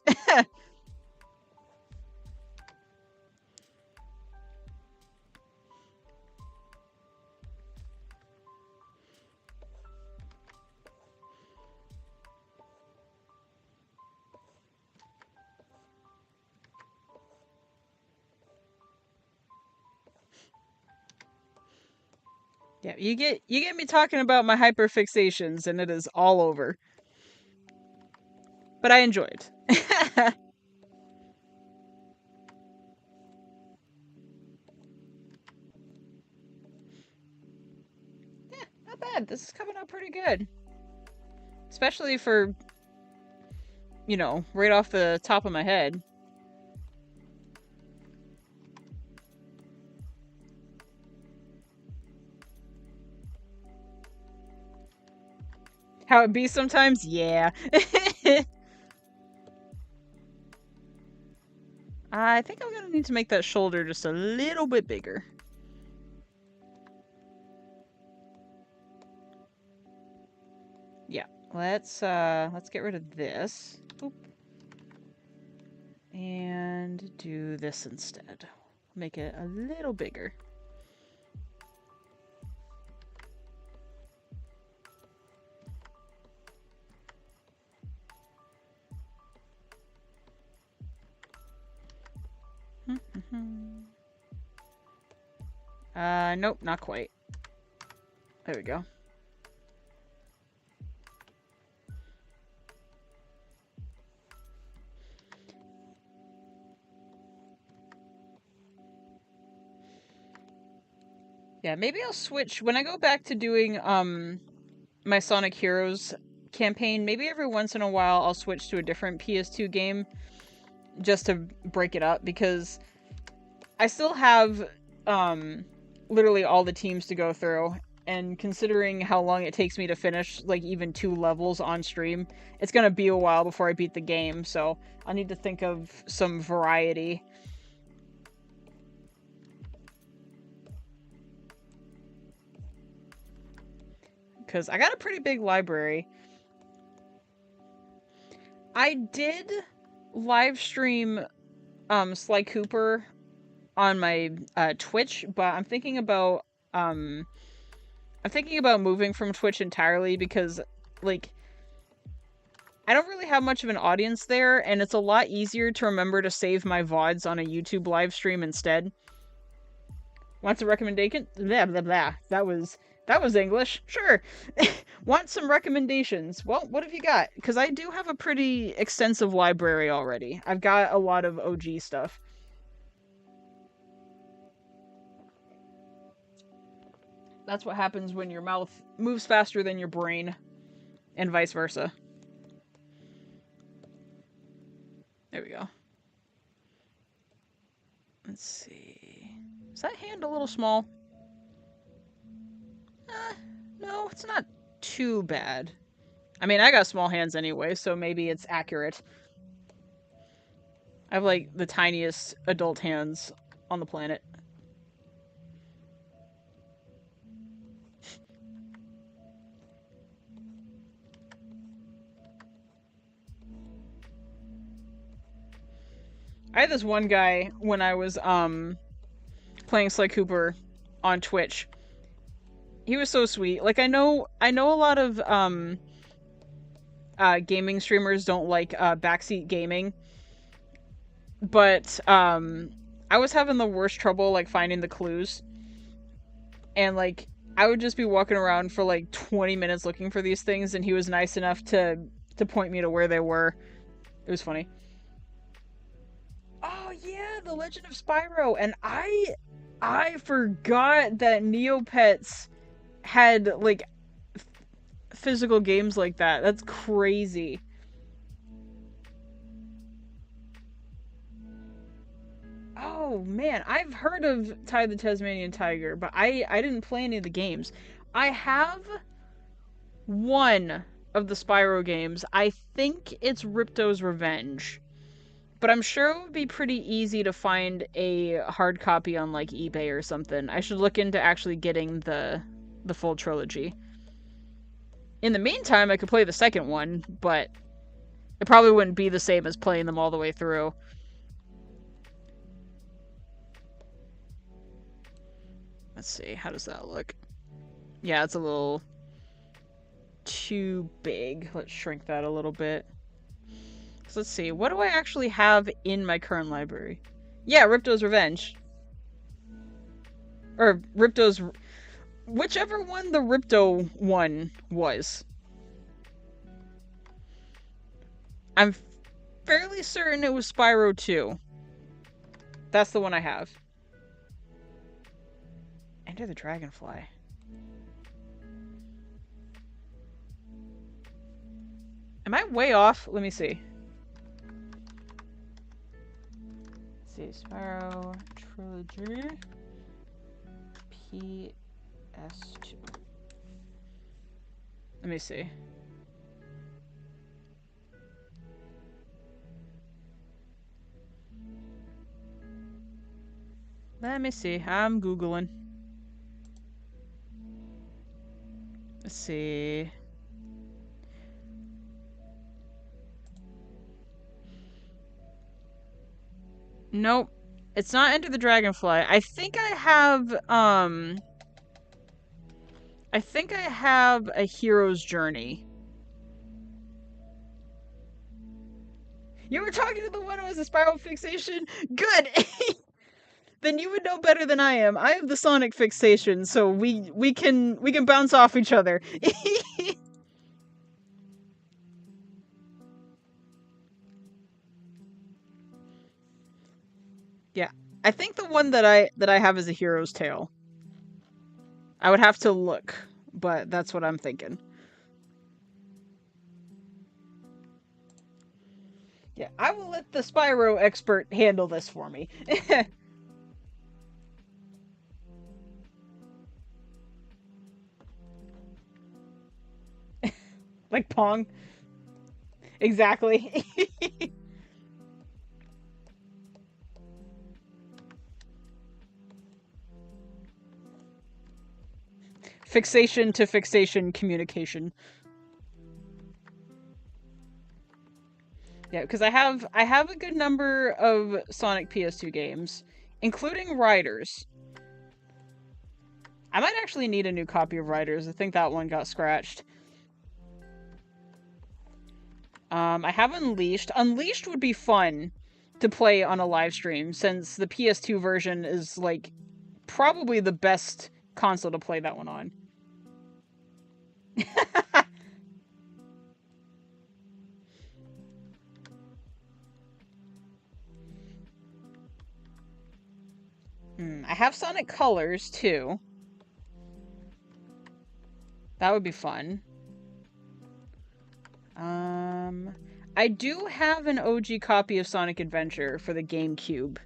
Yeah, you get me talking about my hyperfixations and it is all over. But I enjoyed. Yeah, not bad. This is coming out pretty good. Especially for, right off the top of my head. How it be sometimes? Yeah. I think I'm gonna need to make that shoulder just a little bit bigger. Yeah, let's get rid of this. Oop. And do this instead. Make it a little bigger. Nope, not quite. There we go. Yeah, maybe I'll switch when I go back to doing my Sonic Heroes campaign. Maybe every once in a while I'll switch to a different PS2 game just to break it up, because I still have literally all the teams to go through, and considering how long it takes me to finish like even 2 levels on stream, it's gonna be a while before I beat the game, so I'll need to think of some variety. Because I got a pretty big library. I did live stream Sly Cooper on my Twitch, but I'm thinking about moving from Twitch entirely, because like I don't really have much of an audience there, and it's a lot easier to remember to save my VODs on a YouTube live stream instead. Want a recommendation? Blah blah blah. That was English. Sure. Want some recommendations? Well, what have you got? Because I do have a pretty extensive library already. I've got a lot of OG stuff. That's what happens when your mouth moves faster than your brain, and vice versa. There we go. Let's see. Is that hand a little small? No, it's not too bad. I mean, I got small hands anyway, so maybe it's accurate. I have like the tiniest adult hands on the planet. I had this one guy when I was playing Sly Cooper on Twitch. He was so sweet. Like, I know a lot of gaming streamers don't like backseat gaming, but I was having the worst trouble, like, finding the clues. And, like, I would just be walking around for, like, 20 minutes looking for these things, and he was nice enough to point me to where they were. It was funny. Oh, yeah, The Legend of Spyro. And I forgot that Neopets had, like, physical games like that. That's crazy. Oh man, I've heard of Ty the Tasmanian Tiger, but I didn't play any of the games. I have one of the Spyro games. I think it's Ripto's Revenge. But I'm sure it would be pretty easy to find a hard copy on like eBay or something. I should look into actually getting the full trilogy. In the meantime, I could play the second one, but it probably wouldn't be the same as playing them all the way through. Let's see, how does that look? Yeah, it's a little too big. Let's shrink that a little bit. So let's see, what do I actually have in my current library? Yeah, Ripto's Revenge. Or Ripto's... Whichever one the Ripto one was. I'm fairly certain it was Spyro 2. That's the one I have. Enter the Dragonfly. Am I way off? Let me see. Let's see, Spyro Trilogy PS2. Let me see. Let me see. I'm Googling. Let's see. Nope. It's not Enter the Dragonfly. I think I have a hero's journey. You were talking to the one who has a spiral fixation? Good! Then you would know better than I am. I have the Sonic fixation, so we can bounce off each other. Yeah. I think the one that I have is a hero's tail. I would have to look, but that's what I'm thinking. Yeah, I will let the Spyro expert handle this for me. Like Pong. Exactly. Fixation to fixation communication. Yeah, because I have a good number of Sonic PS2 games, including Riders. I might actually need a new copy of Riders. I think that one got scratched. I have Unleashed. Unleashed would be fun to play on a live stream, since the PS2 version is, like, probably the best console to play that one on. I have Sonic Colors, too. That would be fun. I do have an OG copy of Sonic Adventure for the GameCube.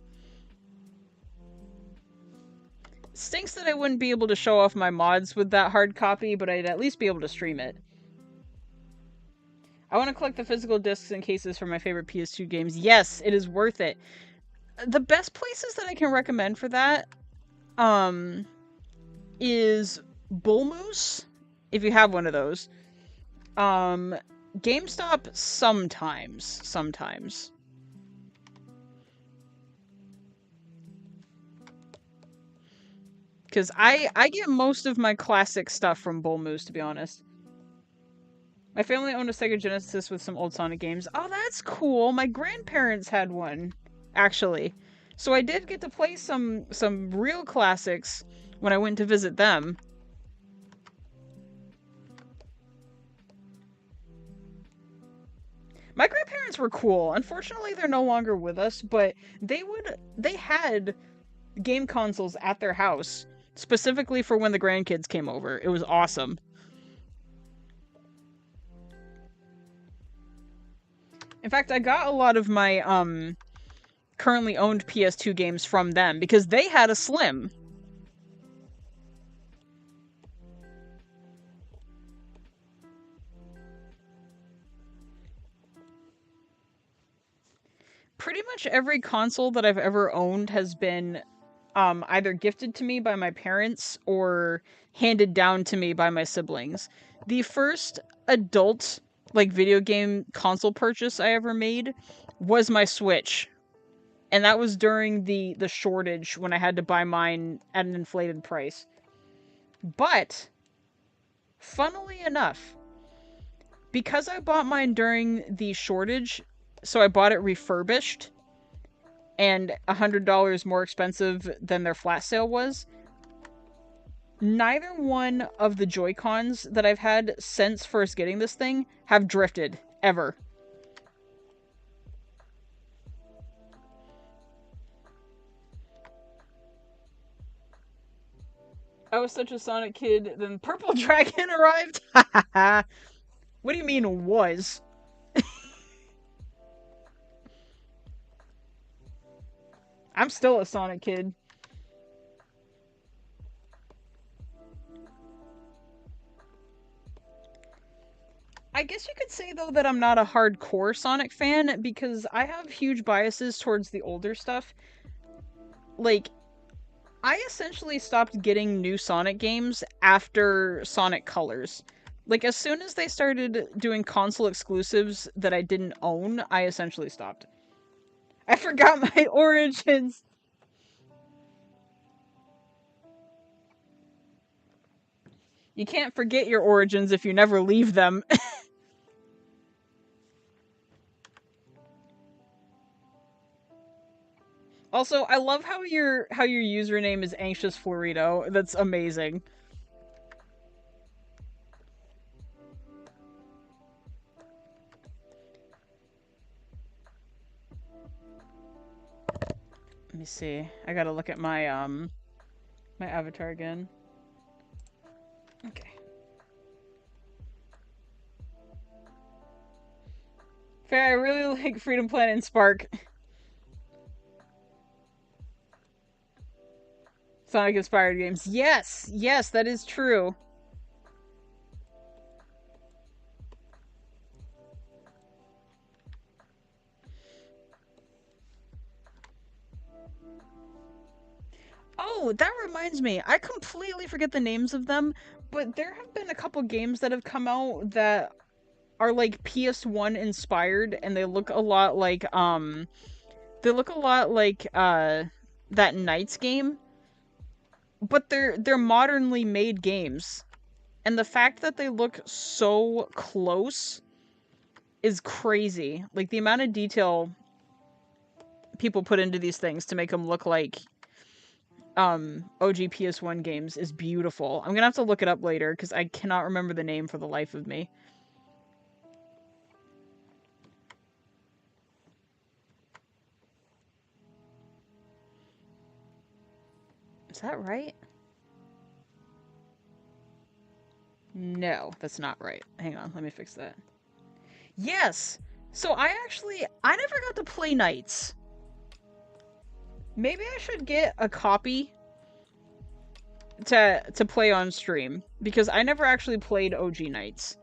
Stinks that I wouldn't be able to show off my mods with that hard copy, but I'd at least be able to stream it. I want to collect the physical discs and cases for my favorite PS2 games. Yes, it is worth it. The best places that I can recommend for that, is Bull Moose, if you have one of those. GameStop sometimes. Because I get most of my classic stuff from Bull Moose, to be honest. My family owned a Sega Genesis with some old Sonic games. Oh, that's cool. My grandparents had one, actually. So I did get to play some real classics when I went to visit them. My grandparents were cool. Unfortunately, they're no longer with us, but they had game consoles at their house specifically for when the grandkids came over. It was awesome. In fact, I got a lot of my currently owned PS2 games from them because they had a Slim. Pretty much every console that I've ever owned has been either gifted to me by my parents or handed down to me by my siblings. The first adult like video game console purchase I ever made was my Switch. And that was during the shortage when I had to buy mine at an inflated price. But funnily enough, because I bought mine during the shortage, so I bought it refurbished and $100 more expensive than their flat sale was, neither one of the Joy-Cons that I've had since first getting this thing have drifted, ever. I was such a Sonic kid, then Purple Dragon arrived? What do you mean, was? I'm still a Sonic kid. I guess you could say, though, that I'm not a hardcore Sonic fan, because I have huge biases towards the older stuff. Like, I essentially stopped getting new Sonic games after Sonic Colors. Like, as soon as they started doing console exclusives that I didn't own, I essentially stopped. I forgot my origins! You can't forget your origins if you never leave them. Also, I love how your username is Anxious Florito. That's amazing. Let me see. I gotta look at my avatar again. Okay. Fair, I really like Freedom Planet and Spark. Sonic inspired games. Yes! Yes, that is true. Oh, that reminds me. I completely forget the names of them, but there have been a couple games that have come out that are like PS1 inspired, and they look a lot like that Knights game, but they're modernly made games. And the fact that they look so close is crazy. Like, the amount of detail people put into these things to make them look like OG PS1 games is beautiful. I'm gonna have to look it up later because I cannot remember the name for the life of me. Is that right? No, that's not right. Hang on, let me fix that. Yes! So I never got to play Knights. Maybe I should get a copy to play on stream, because I never actually played OG Knights.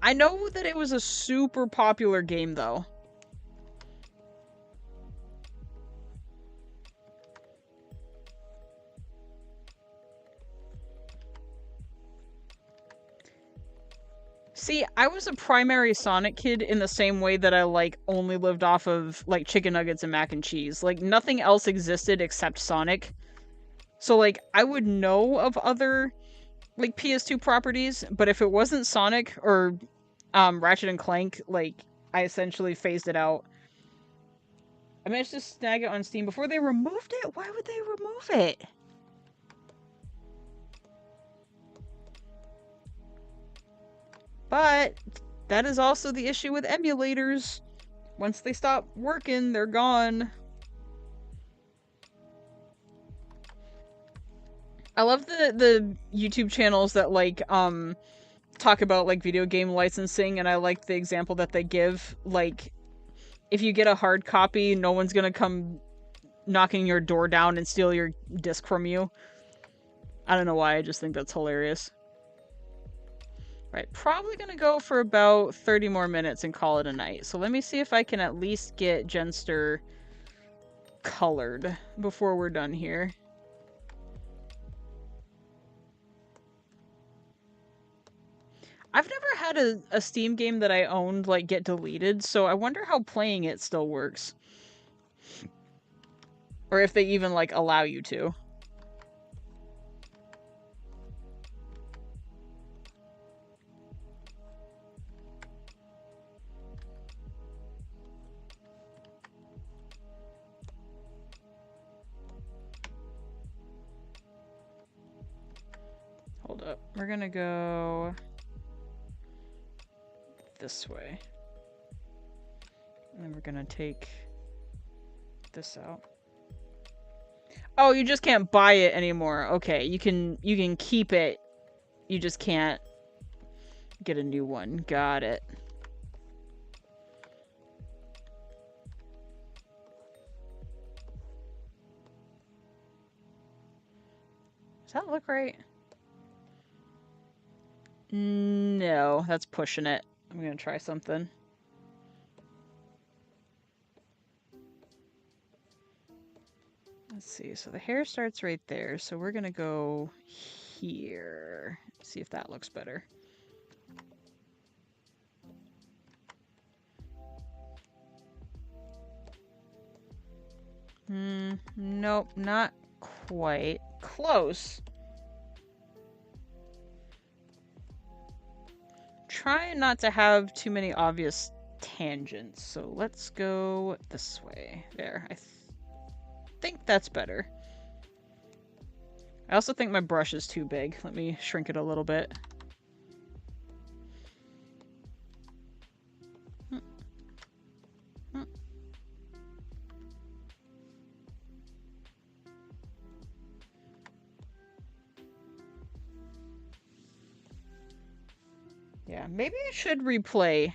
I know that it was a super popular game, though. See, I was a primary Sonic kid in the same way that I, like, only lived off of, like, chicken nuggets and mac and cheese. Like, nothing else existed except Sonic. So, like, I would know of other, like, PS2 properties, but if it wasn't Sonic or Ratchet and Clank, like, I essentially phased it out. I managed to snag it on Steam before they removed it? Why would they remove it? But that is also the issue with emulators. Once they stop working, they're gone. I love the YouTube channels that like talk about like video game licensing, and I like the example that they give. Like, if you get a hard copy, no one's gonna come knocking your door down and steal your disc from you. I don't know why, I just think that's hilarious. Right, probably gonna go for about 30 more minutes and call it a night. So let me see if I can at least get Jenster colored before we're done here. I've never had a Steam game that I owned like get deleted, so I wonder how playing it still works. Or if they even like allow you to. Hold up. We're gonna go this way. And then we're gonna take this out. Oh, you just can't buy it anymore. Okay, you can keep it. You just can't get a new one. Got it. Does that look right? No, that's pushing it. I'm gonna try something. Let's see, so the hair starts right there, so we're gonna go here. See if that looks better. Nope, not quite. Close. Trying not to have too many obvious tangents, so let's go this way. There, I think that's better. I also think my brush is too big. Let me shrink it a little bit. Yeah, maybe I should replay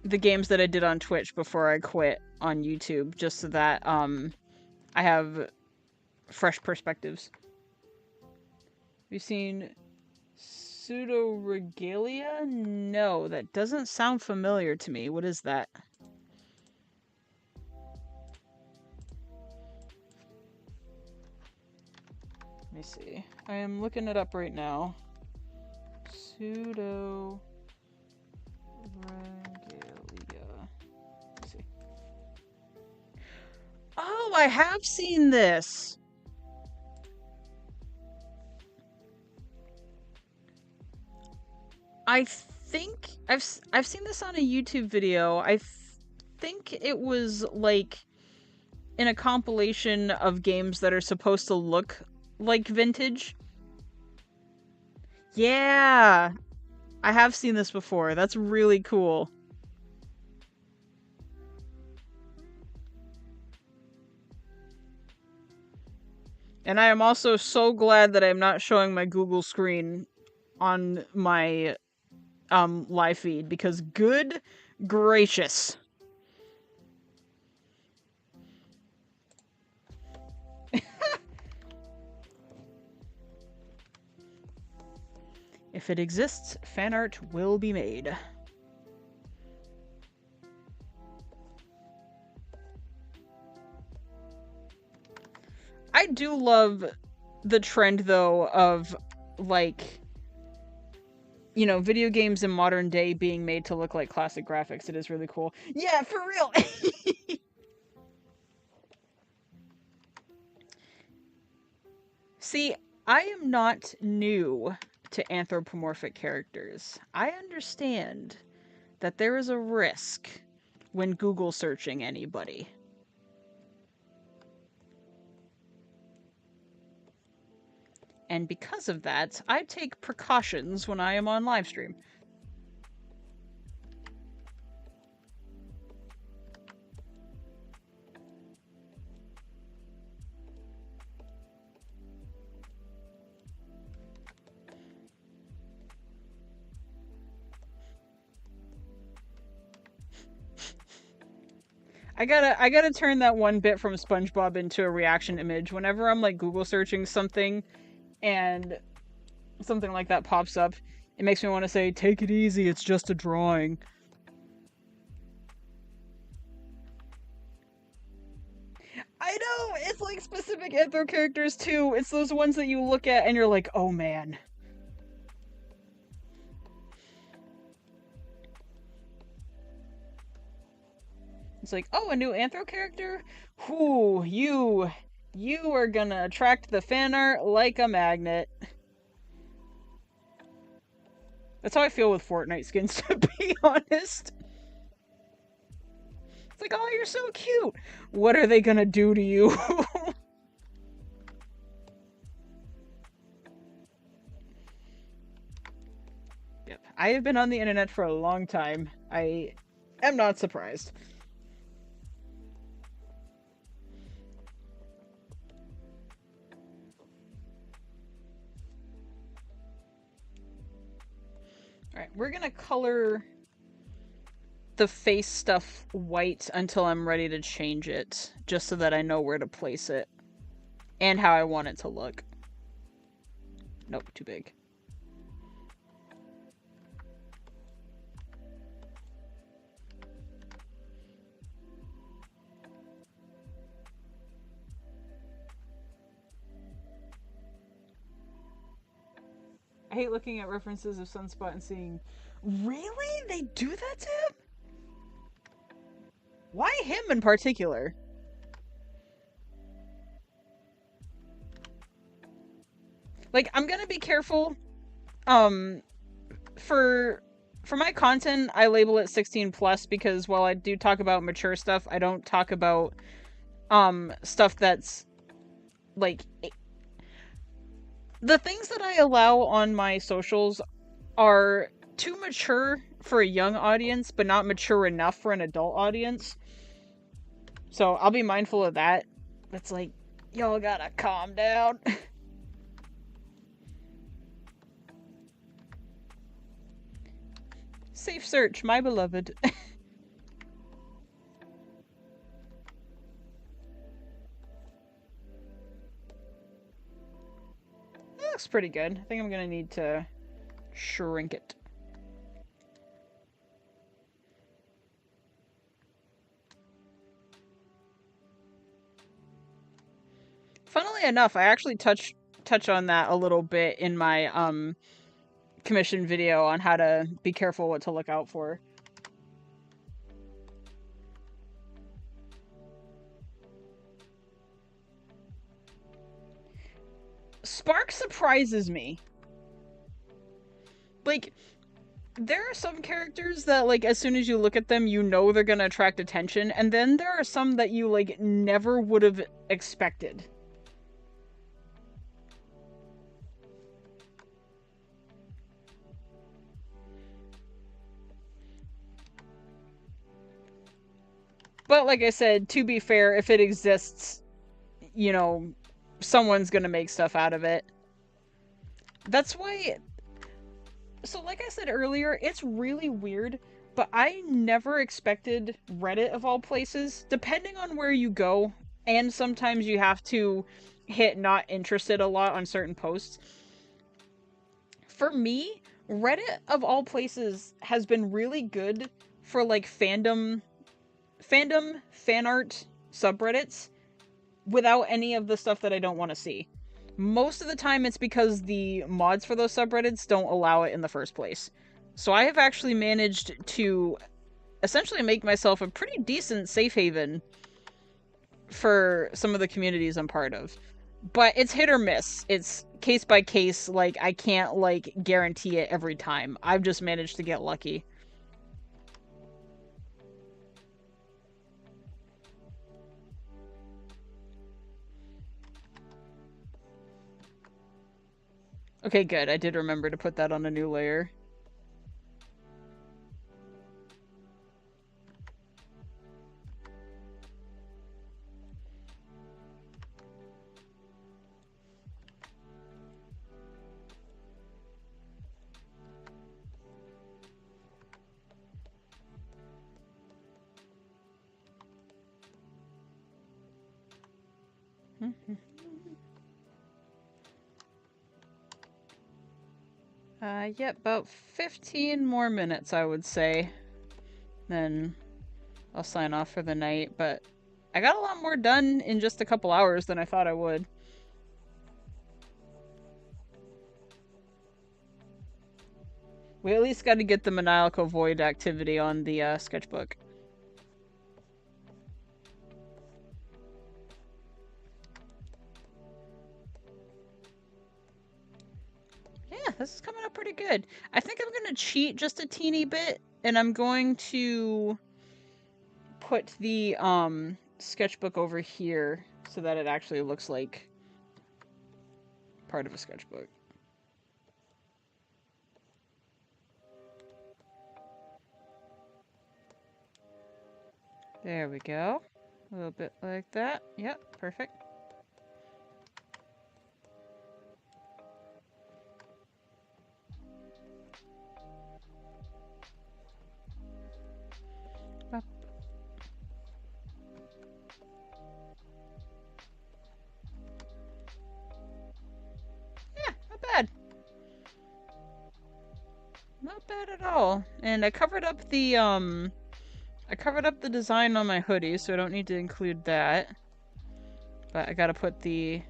the games that I did on Twitch before I quit on YouTube, just so that I have fresh perspectives. Have you seen Pseudoregalia? No, that doesn't sound familiar to me. What is that? Let me see. I am looking it up right now. Pseudoregalia. Let's see. Oh, I have seen this. I think I've seen this on a YouTube video. I think it was like in a compilation of games that are supposed to look like vintage. Yeah, I have seen this before. That's really cool. And I am also so glad that I'm not showing my Google screen on my live feed, because good gracious. If it exists, fan art will be made. I do love the trend, though, of, like, you know, video games in modern day being made to look like classic graphics. It is really cool. Yeah, for real! See, I am not new to anthropomorphic characters. I understand that there is a risk when Google searching anybody. And because of that, I take precautions when I am on livestream. I gotta turn that one bit from SpongeBob into a reaction image. Whenever I'm like Google searching something and something like that pops up, it makes me want to say, take it easy, it's just a drawing. I know! It's like specific anthro characters too. It's those ones that you look at and you're like, oh man. It's like, oh, a new anthro character? Whoo, you are gonna attract the fan art like a magnet. That's how I feel with Fortnite skins, to be honest. It's like, oh, you're so cute. What are they gonna do to you? Yep. I have been on the internet for a long time. I am not surprised. Alright, we're gonna color the face stuff white until I'm ready to change it, just so that I know where to place it and how I want it to look. Nope, too big. I hate looking at references of Sunspot and seeing, really? They do that to him? Why him in particular? Like, I'm gonna be careful. For my content, I label it 16 plus because while I do talk about mature stuff, I don't talk about stuff that's like the things that I allow on my socials are too mature for a young audience, but not mature enough for an adult audience. So I'll be mindful of that. It's like, y'all gotta calm down. Safe search, my beloved. That looks pretty good. I think I'm gonna need to shrink it. Funnily enough, I actually touch on that a little bit in my commission video on how to be careful what to look out for. Spark surprises me. Like, there are some characters that, like, as soon as you look at them, you know they're gonna attract attention, and then there are some that you, like, never would have expected. But like I said, to be fair, if it exists, you know, someone's gonna make stuff out of it. That's why... So like I said earlier, it's really weird, but I never expected Reddit, of all places, depending on where you go, and sometimes you have to hit not interested a lot on certain posts. For me, Reddit, of all places, has been really good for, like, fandom, fan art subreddits without any of the stuff that I don't want to see. Most of the time it's because the mods for those subreddits don't allow it in the first place. So I have actually managed to essentially make myself a pretty decent safe haven for some of the communities I'm part of. But it's hit or miss. It's case by case. Like, I can't, like, guarantee it every time. I've just managed to get lucky. Okay, good. I did remember to put that on a new layer. Yeah, about 15 more minutes, I would say. Then I'll sign off for the night, but I got a lot more done in just a couple hours than I thought I would. We at least got to get the maniacal void activity on the sketchbook. Yeah, this is coming up pretty good. I think I'm going to cheat just a teeny bit, and I'm going to put the sketchbook over here so that it actually looks like part of a sketchbook. There we go. A little bit like that. Yep, perfect. Up. Yeah, not bad. Not bad at all. And I covered up the design on my hoodie, so I don't need to include that. But I gotta put the...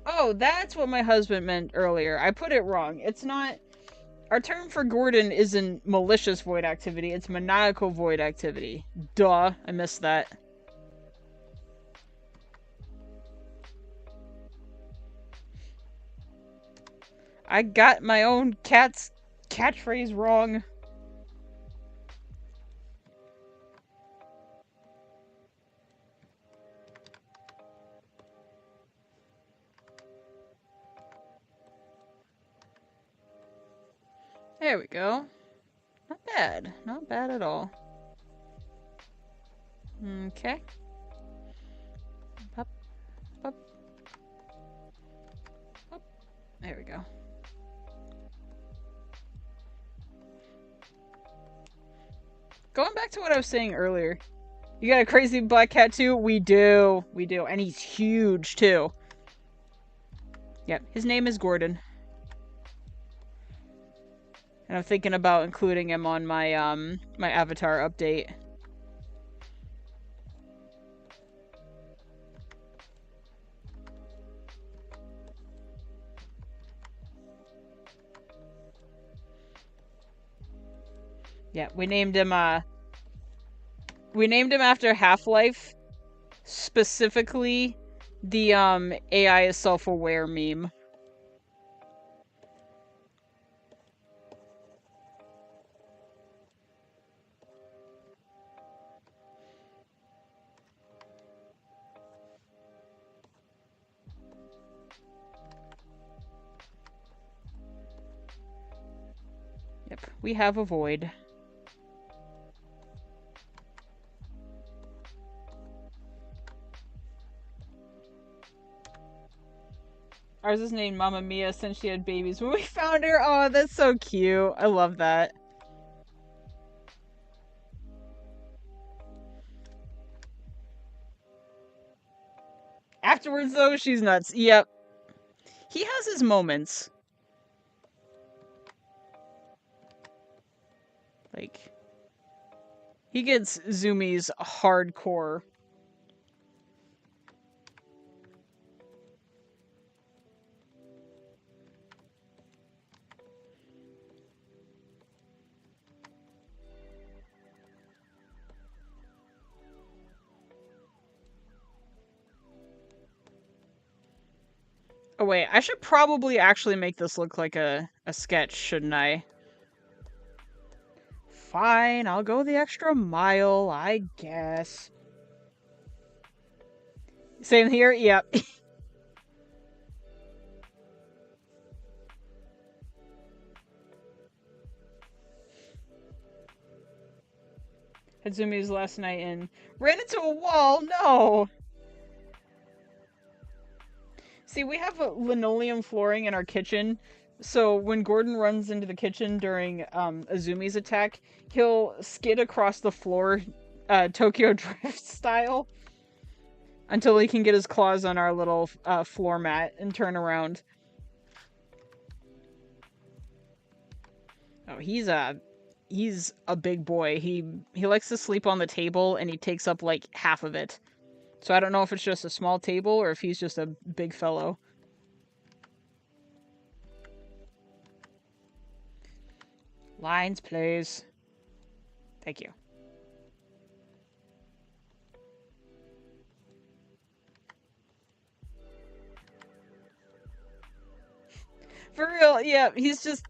Oh, that's what my husband meant earlier. I put it wrong. It's not... Our term for Gordon isn't malicious void activity, it's maniacal void activity. Duh, I missed that. I got my own cat's catchphrase wrong. There we go. Not bad. Not bad at all. Okay. Up, up, up. There we go. Going back to what I was saying earlier. You got a crazy black cat too? We do. We do. And he's huge too. Yep. His name is Gordon. And I'm thinking about including him on my my avatar update. Yeah, we named him after Half-Life, specifically the AI is self-aware meme. Yep, we have a void. Ours is named Mama Mia since she had babies when we found her. Oh, that's so cute. I love that. Afterwards, though, she's nuts. Yep. He has his moments. Like, he gets zoomies hardcore. Oh wait, I should probably actually make this look like a sketch, shouldn't I? Fine, I'll go the extra mile, I guess. Same here. Yep. Hadzumi's last night and ran into a wall. No. See, we have a linoleum flooring in our kitchen, so when Gordon runs into the kitchen during Azumi's attack, he'll skid across the floor, Tokyo Drift style, until he can get his claws on our little floor mat and turn around. Oh, he's a big boy. He likes to sleep on the table, and he takes up like half of it. So I don't know if it's just a small table or if he's just a big fellow. Lines, please. Thank you. For real, yeah, he's just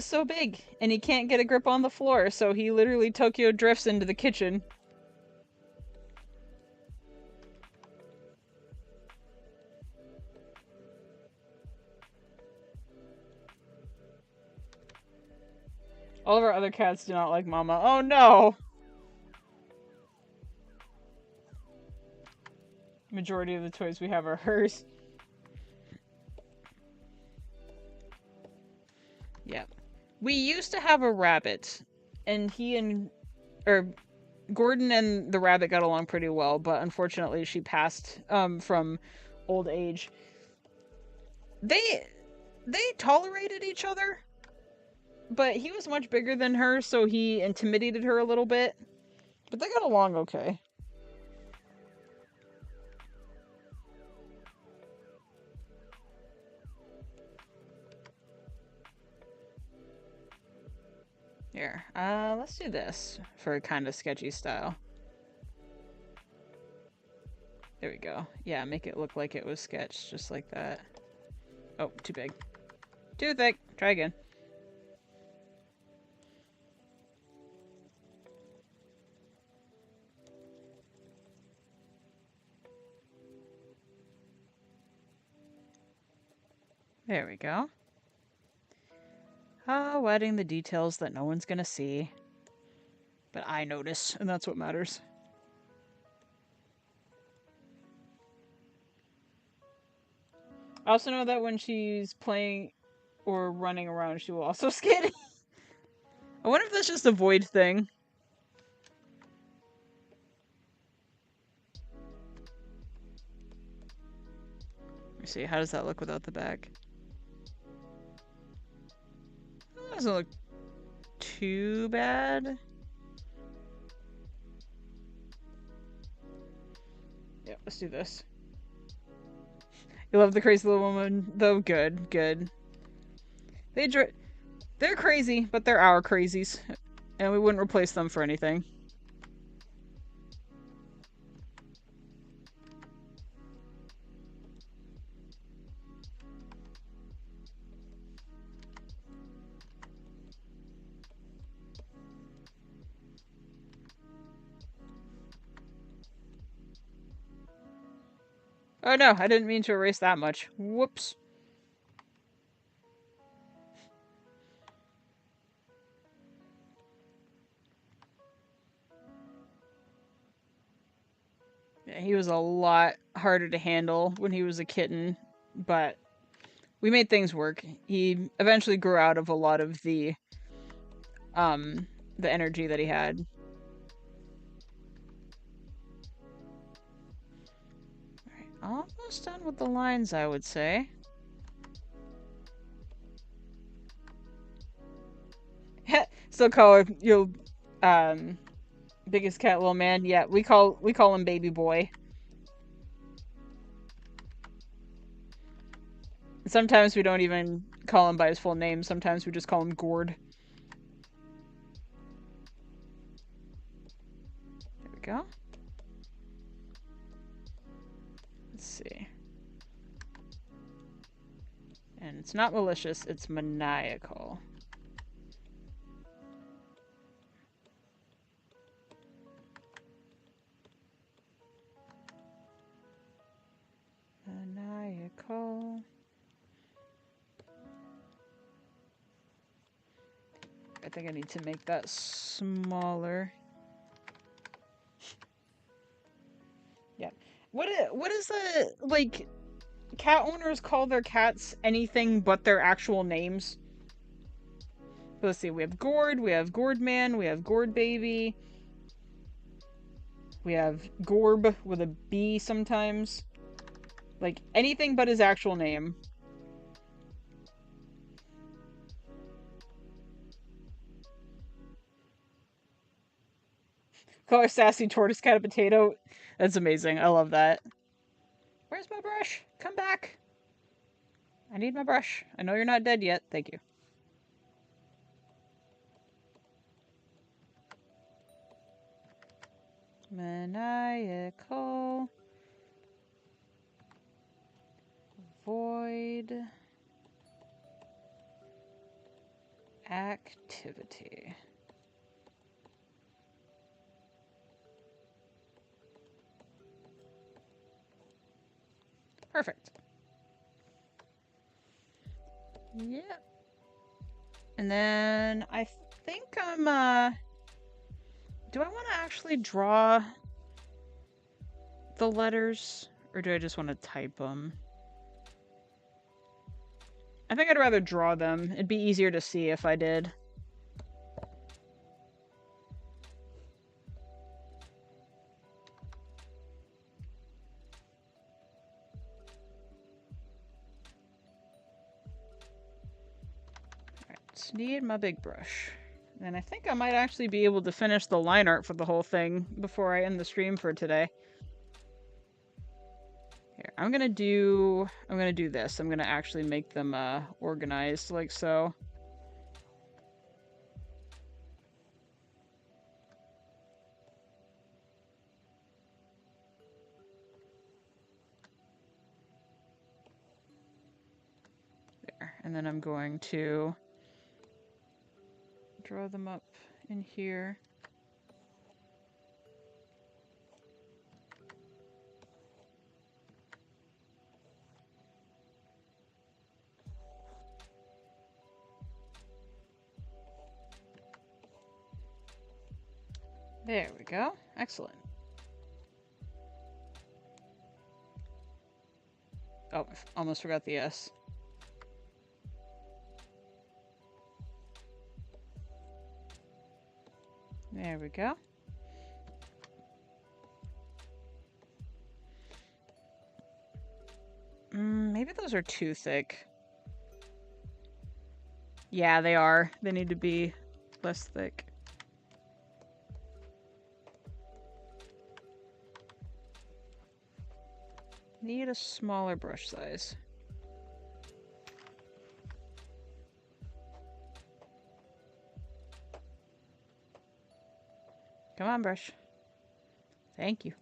so big, and he can't get a grip on the floor, so he literally Tokyo drifts into the kitchen. All of our other cats do not like Mama. Oh no! Majority of the toys we have are hers. Yep. We used to have a rabbit, and or Gordon and the rabbit got along pretty well, but unfortunately she passed from old age. They tolerated each other, but he was much bigger than her, so he intimidated her a little bit. But they got along okay. Here, let's do this for a kind of sketchy style. There we go. Yeah, make it look like it was sketched, just like that. Oh, too big. Too thick. Try again. There we go. Adding the details that no one's gonna see. But I notice, and that's what matters. I also know that when she's playing or running around, she will also skid. I wonder if that's just a void thing. Let me see, how does that look without the back? That doesn't look too bad. Yeah, let's do this. You love the crazy little woman, though. Good, good. They're crazy, but they're our crazies, and we wouldn't replace them for anything. Oh no, I didn't mean to erase that much. Whoops. Yeah, he was a lot harder to handle when he was a kitten, but we made things work. He eventually grew out of a lot of the energy that he had. Alright, almost done with the lines, I would say. Still call her your biggest cat little man. Yeah, we call him baby boy. Sometimes we don't even call him by his full name. Sometimes we just call him Gord. There we go. Let's see. And it's not malicious, it's maniacal. think I need to make that smaller. Yeah. What is the, like, cat owners call their cats anything but their actual names? Let's see, we have Gourd, we have Gourd Man, we have Gourd Baby. We have Gorb with a B sometimes. Like, anything but his actual name. Call her Sassy Tortoise Cat a Potato. That's amazing. I love that. Where's my brush? Come back. I need my brush. I know you're not dead yet. Thank you. Maniacal. Void. Activity. Perfect. Yep. And then I think I'm, do I want to actually draw the letters? Or do I just want to type them? I think I'd rather draw them. It'd be easier to see if I did. Alright, need my big brush. And I think I might actually be able to finish the line art for the whole thing before I end the stream for today. Here, I'm gonna do this. I'm gonna actually make them organized like so. There. And then I'm going to draw them up in here. There we go. Excellent. Oh, almost forgot the S. There we go. Maybe those are too thick. Yeah, they are. They need to be less thick. Need a smaller brush size. Come on, brush. Thank you.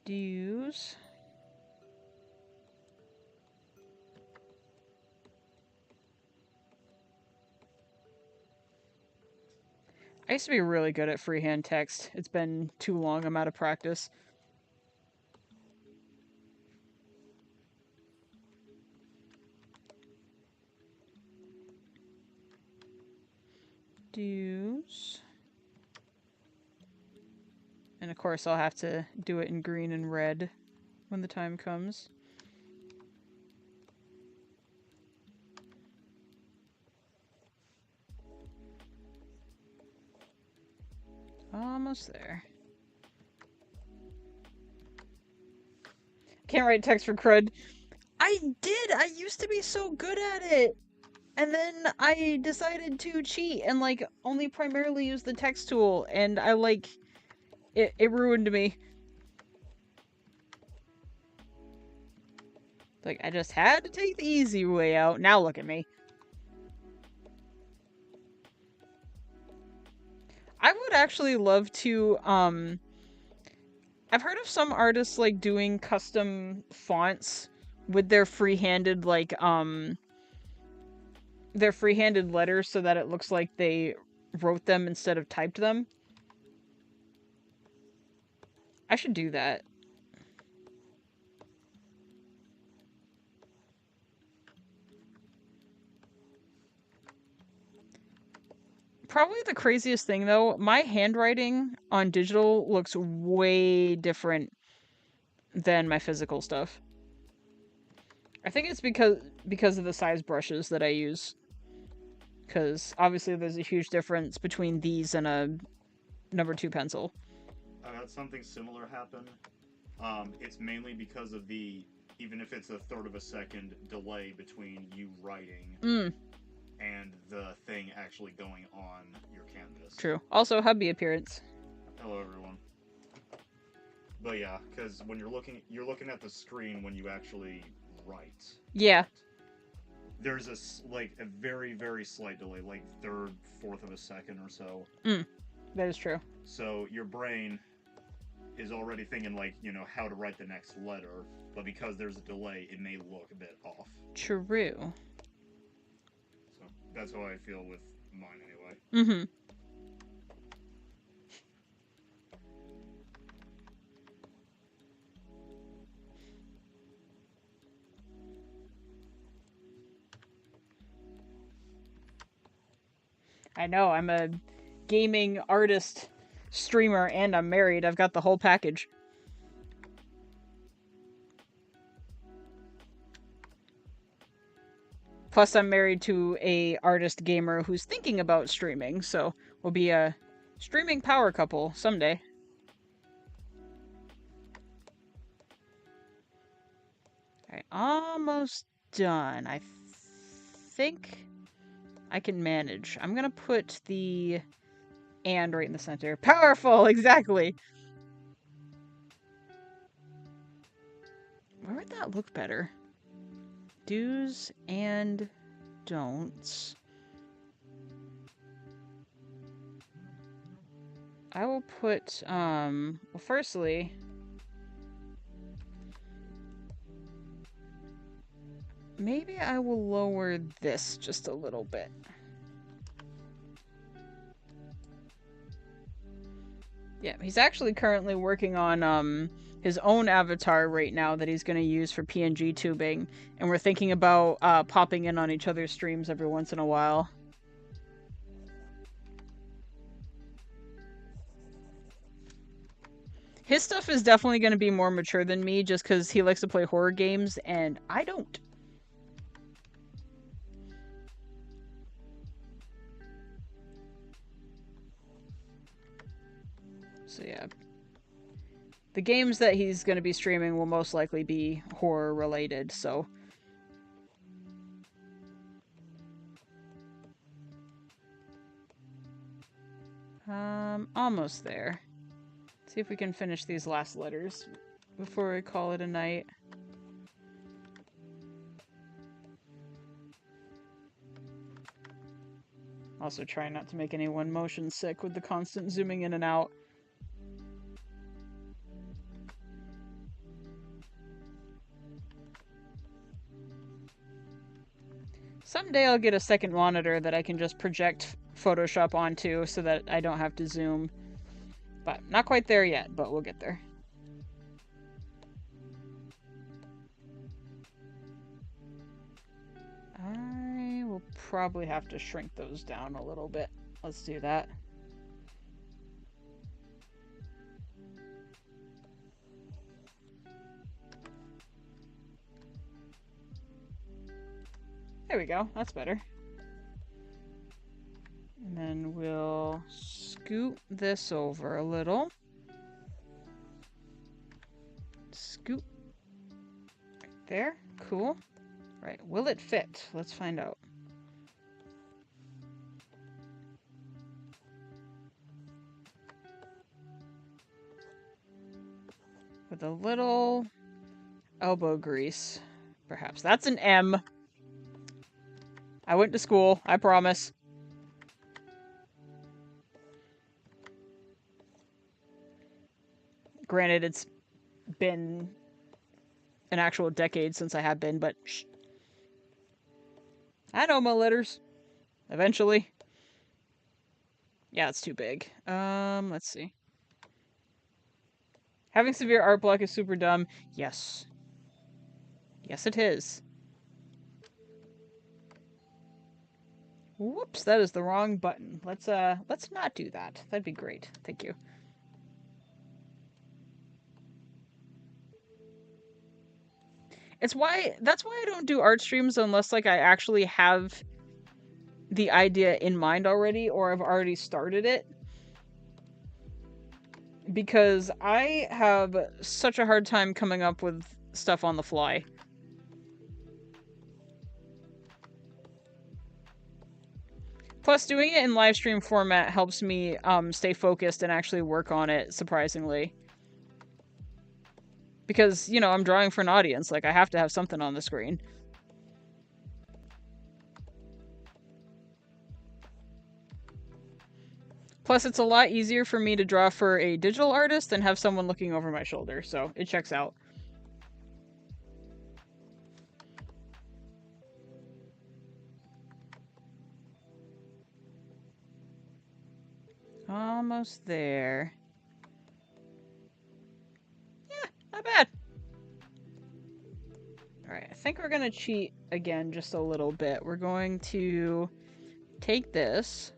Dues. I used to be really good at freehand text. It's been too long. I'm out of practice. Dues. And of course I'll have to do it in green and red when the time comes. Almost there. Can't write text for crud. I did! I used to be so good at it! And then I decided to cheat and, like, only primarily use the text tool, and I, like, it ruined me. Like, I just had to take the easy way out. Now look at me. I would actually love to, I've heard of some artists, like, doing custom fonts with their freehanded, like, their freehanded letters so that it looks like they wrote them instead of typed them. I should do that. Probably the craziest thing, though, my handwriting on digital looks way different than my physical stuff. I think it's because of the size brushes that I use. Because obviously there's a huge difference between these and a #2 pencil. I had something similar happen. It's mainly because of even if it's a third of a second delay between you writing Mm, and the thing actually going on your canvas. true. Also, hubby appearance. Hello, everyone. But yeah, because when you're looking at the screen when you actually write. Yeah. There's a very very slight delay, like third, fourth of a second or so. Mm, that is true. So your brain is already thinking how to write the next letter, but because there's a delay, it may look a bit off. True. So that's how I feel with mine anyway. Mm-hmm. I know, I'm a gaming artist, streamer, and I'm married. I've got the whole package. Plus, I'm married to a artist gamer who's thinking about streaming, so we'll be a streaming power couple someday. Alright, almost done. I think I can manage. I'm gonna put the and right in the center. Powerful, exactly. Where would that look better? Do's and don'ts. I will put, well, firstly, maybe I will lower this just a little bit. Yeah, he's actually currently working on, his own avatar right now that he's going to use for PNG tubing, and we're thinking about, popping in on each other's streams every once in a while. His stuff is definitely going to be more mature than me just because he likes to play horror games, and I don't. So yeah. The games that he's going to be streaming will most likely be horror related, so... almost there. See if we can finish these last letters before we call it a night. Also try not to make anyone motion sick with the constant zooming in and out. Someday I'll get a second monitor that I can just project Photoshop onto so that I don't have to zoom. But not quite there yet, but we'll get there. I will probably have to shrink those down a little bit. Let's do that. There we go. That's better. And then we'll scoot this over a little. Scoot. Right there. Cool. Right. Will it fit? Let's find out. With a little elbow grease, perhaps. That's an M. I went to school. I promise. Granted, it's been an actual decade since I have been, but shh. I know my letters. Eventually. Yeah, it's too big. Let's see. Having severe art block is super dumb. Yes. Yes, it is. Whoops, that is the wrong button. Let's not do that. That'd be great. Thank you. That's why I don't do art streams unless like I actually have the idea in mind already or I've already started it. Because I have such a hard time coming up with stuff on the fly. Plus, doing it in live stream format helps me stay focused and actually work on it, surprisingly. Because, you know, I'm drawing for an audience. Like, I have to have something on the screen. Plus, it's a lot easier for me to draw for a digital artist than have someone looking over my shoulder, so it checks out. Almost there. Yeah, not bad. Alright, I think we're gonna cheat again just a little bit. We're going to take this.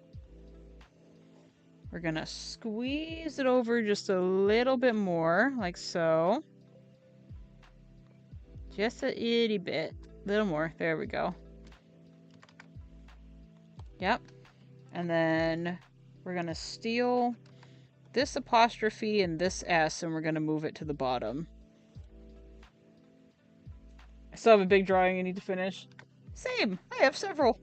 We're gonna squeeze it over just a little bit more, like so. Just a itty bit. A little more. There we go. Yep. And then we're gonna steal this apostrophe and this S, and we're gonna move it to the bottom. I still have a big drawing I need to finish. Same. I have several.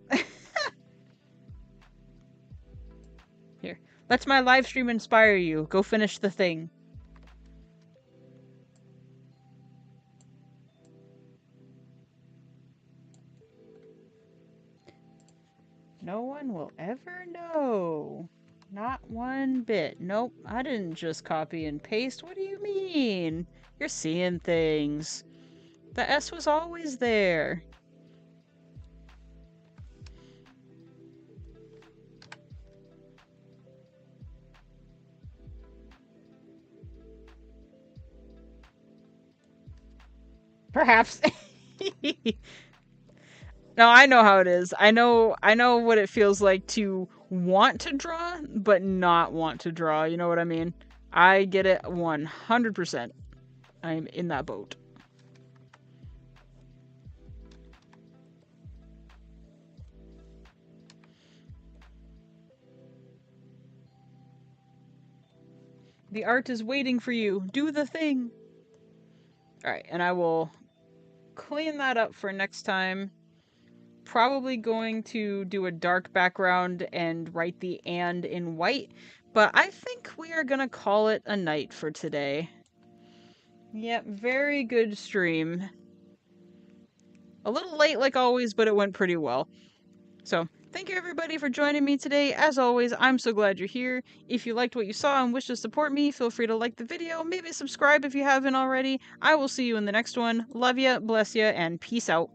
Here. Let my live stream inspire you. Go finish the thing. No one will ever know. Not one bit. Nope, I didn't just copy and paste. What do you mean? You're seeing things. The S was always there. Perhaps. No, I know how it is. I know what it feels like to want to draw, but not want to draw. You know what I mean? I get it 100%. I'm in that boat. The art is waiting for you. Do the thing. Alright, and I will clean that up for next time. Probably going to do a dark background and write the "and" in white, but I think we are gonna call it a night for today. Yep, very good stream. A little late like always, but it went pretty well. So, thank you everybody for joining me today. As always, I'm so glad you're here. If you liked what you saw and wish to support me, feel free to like the video, maybe subscribe if you haven't already. I will see you in the next one. Love ya, bless ya, and peace out.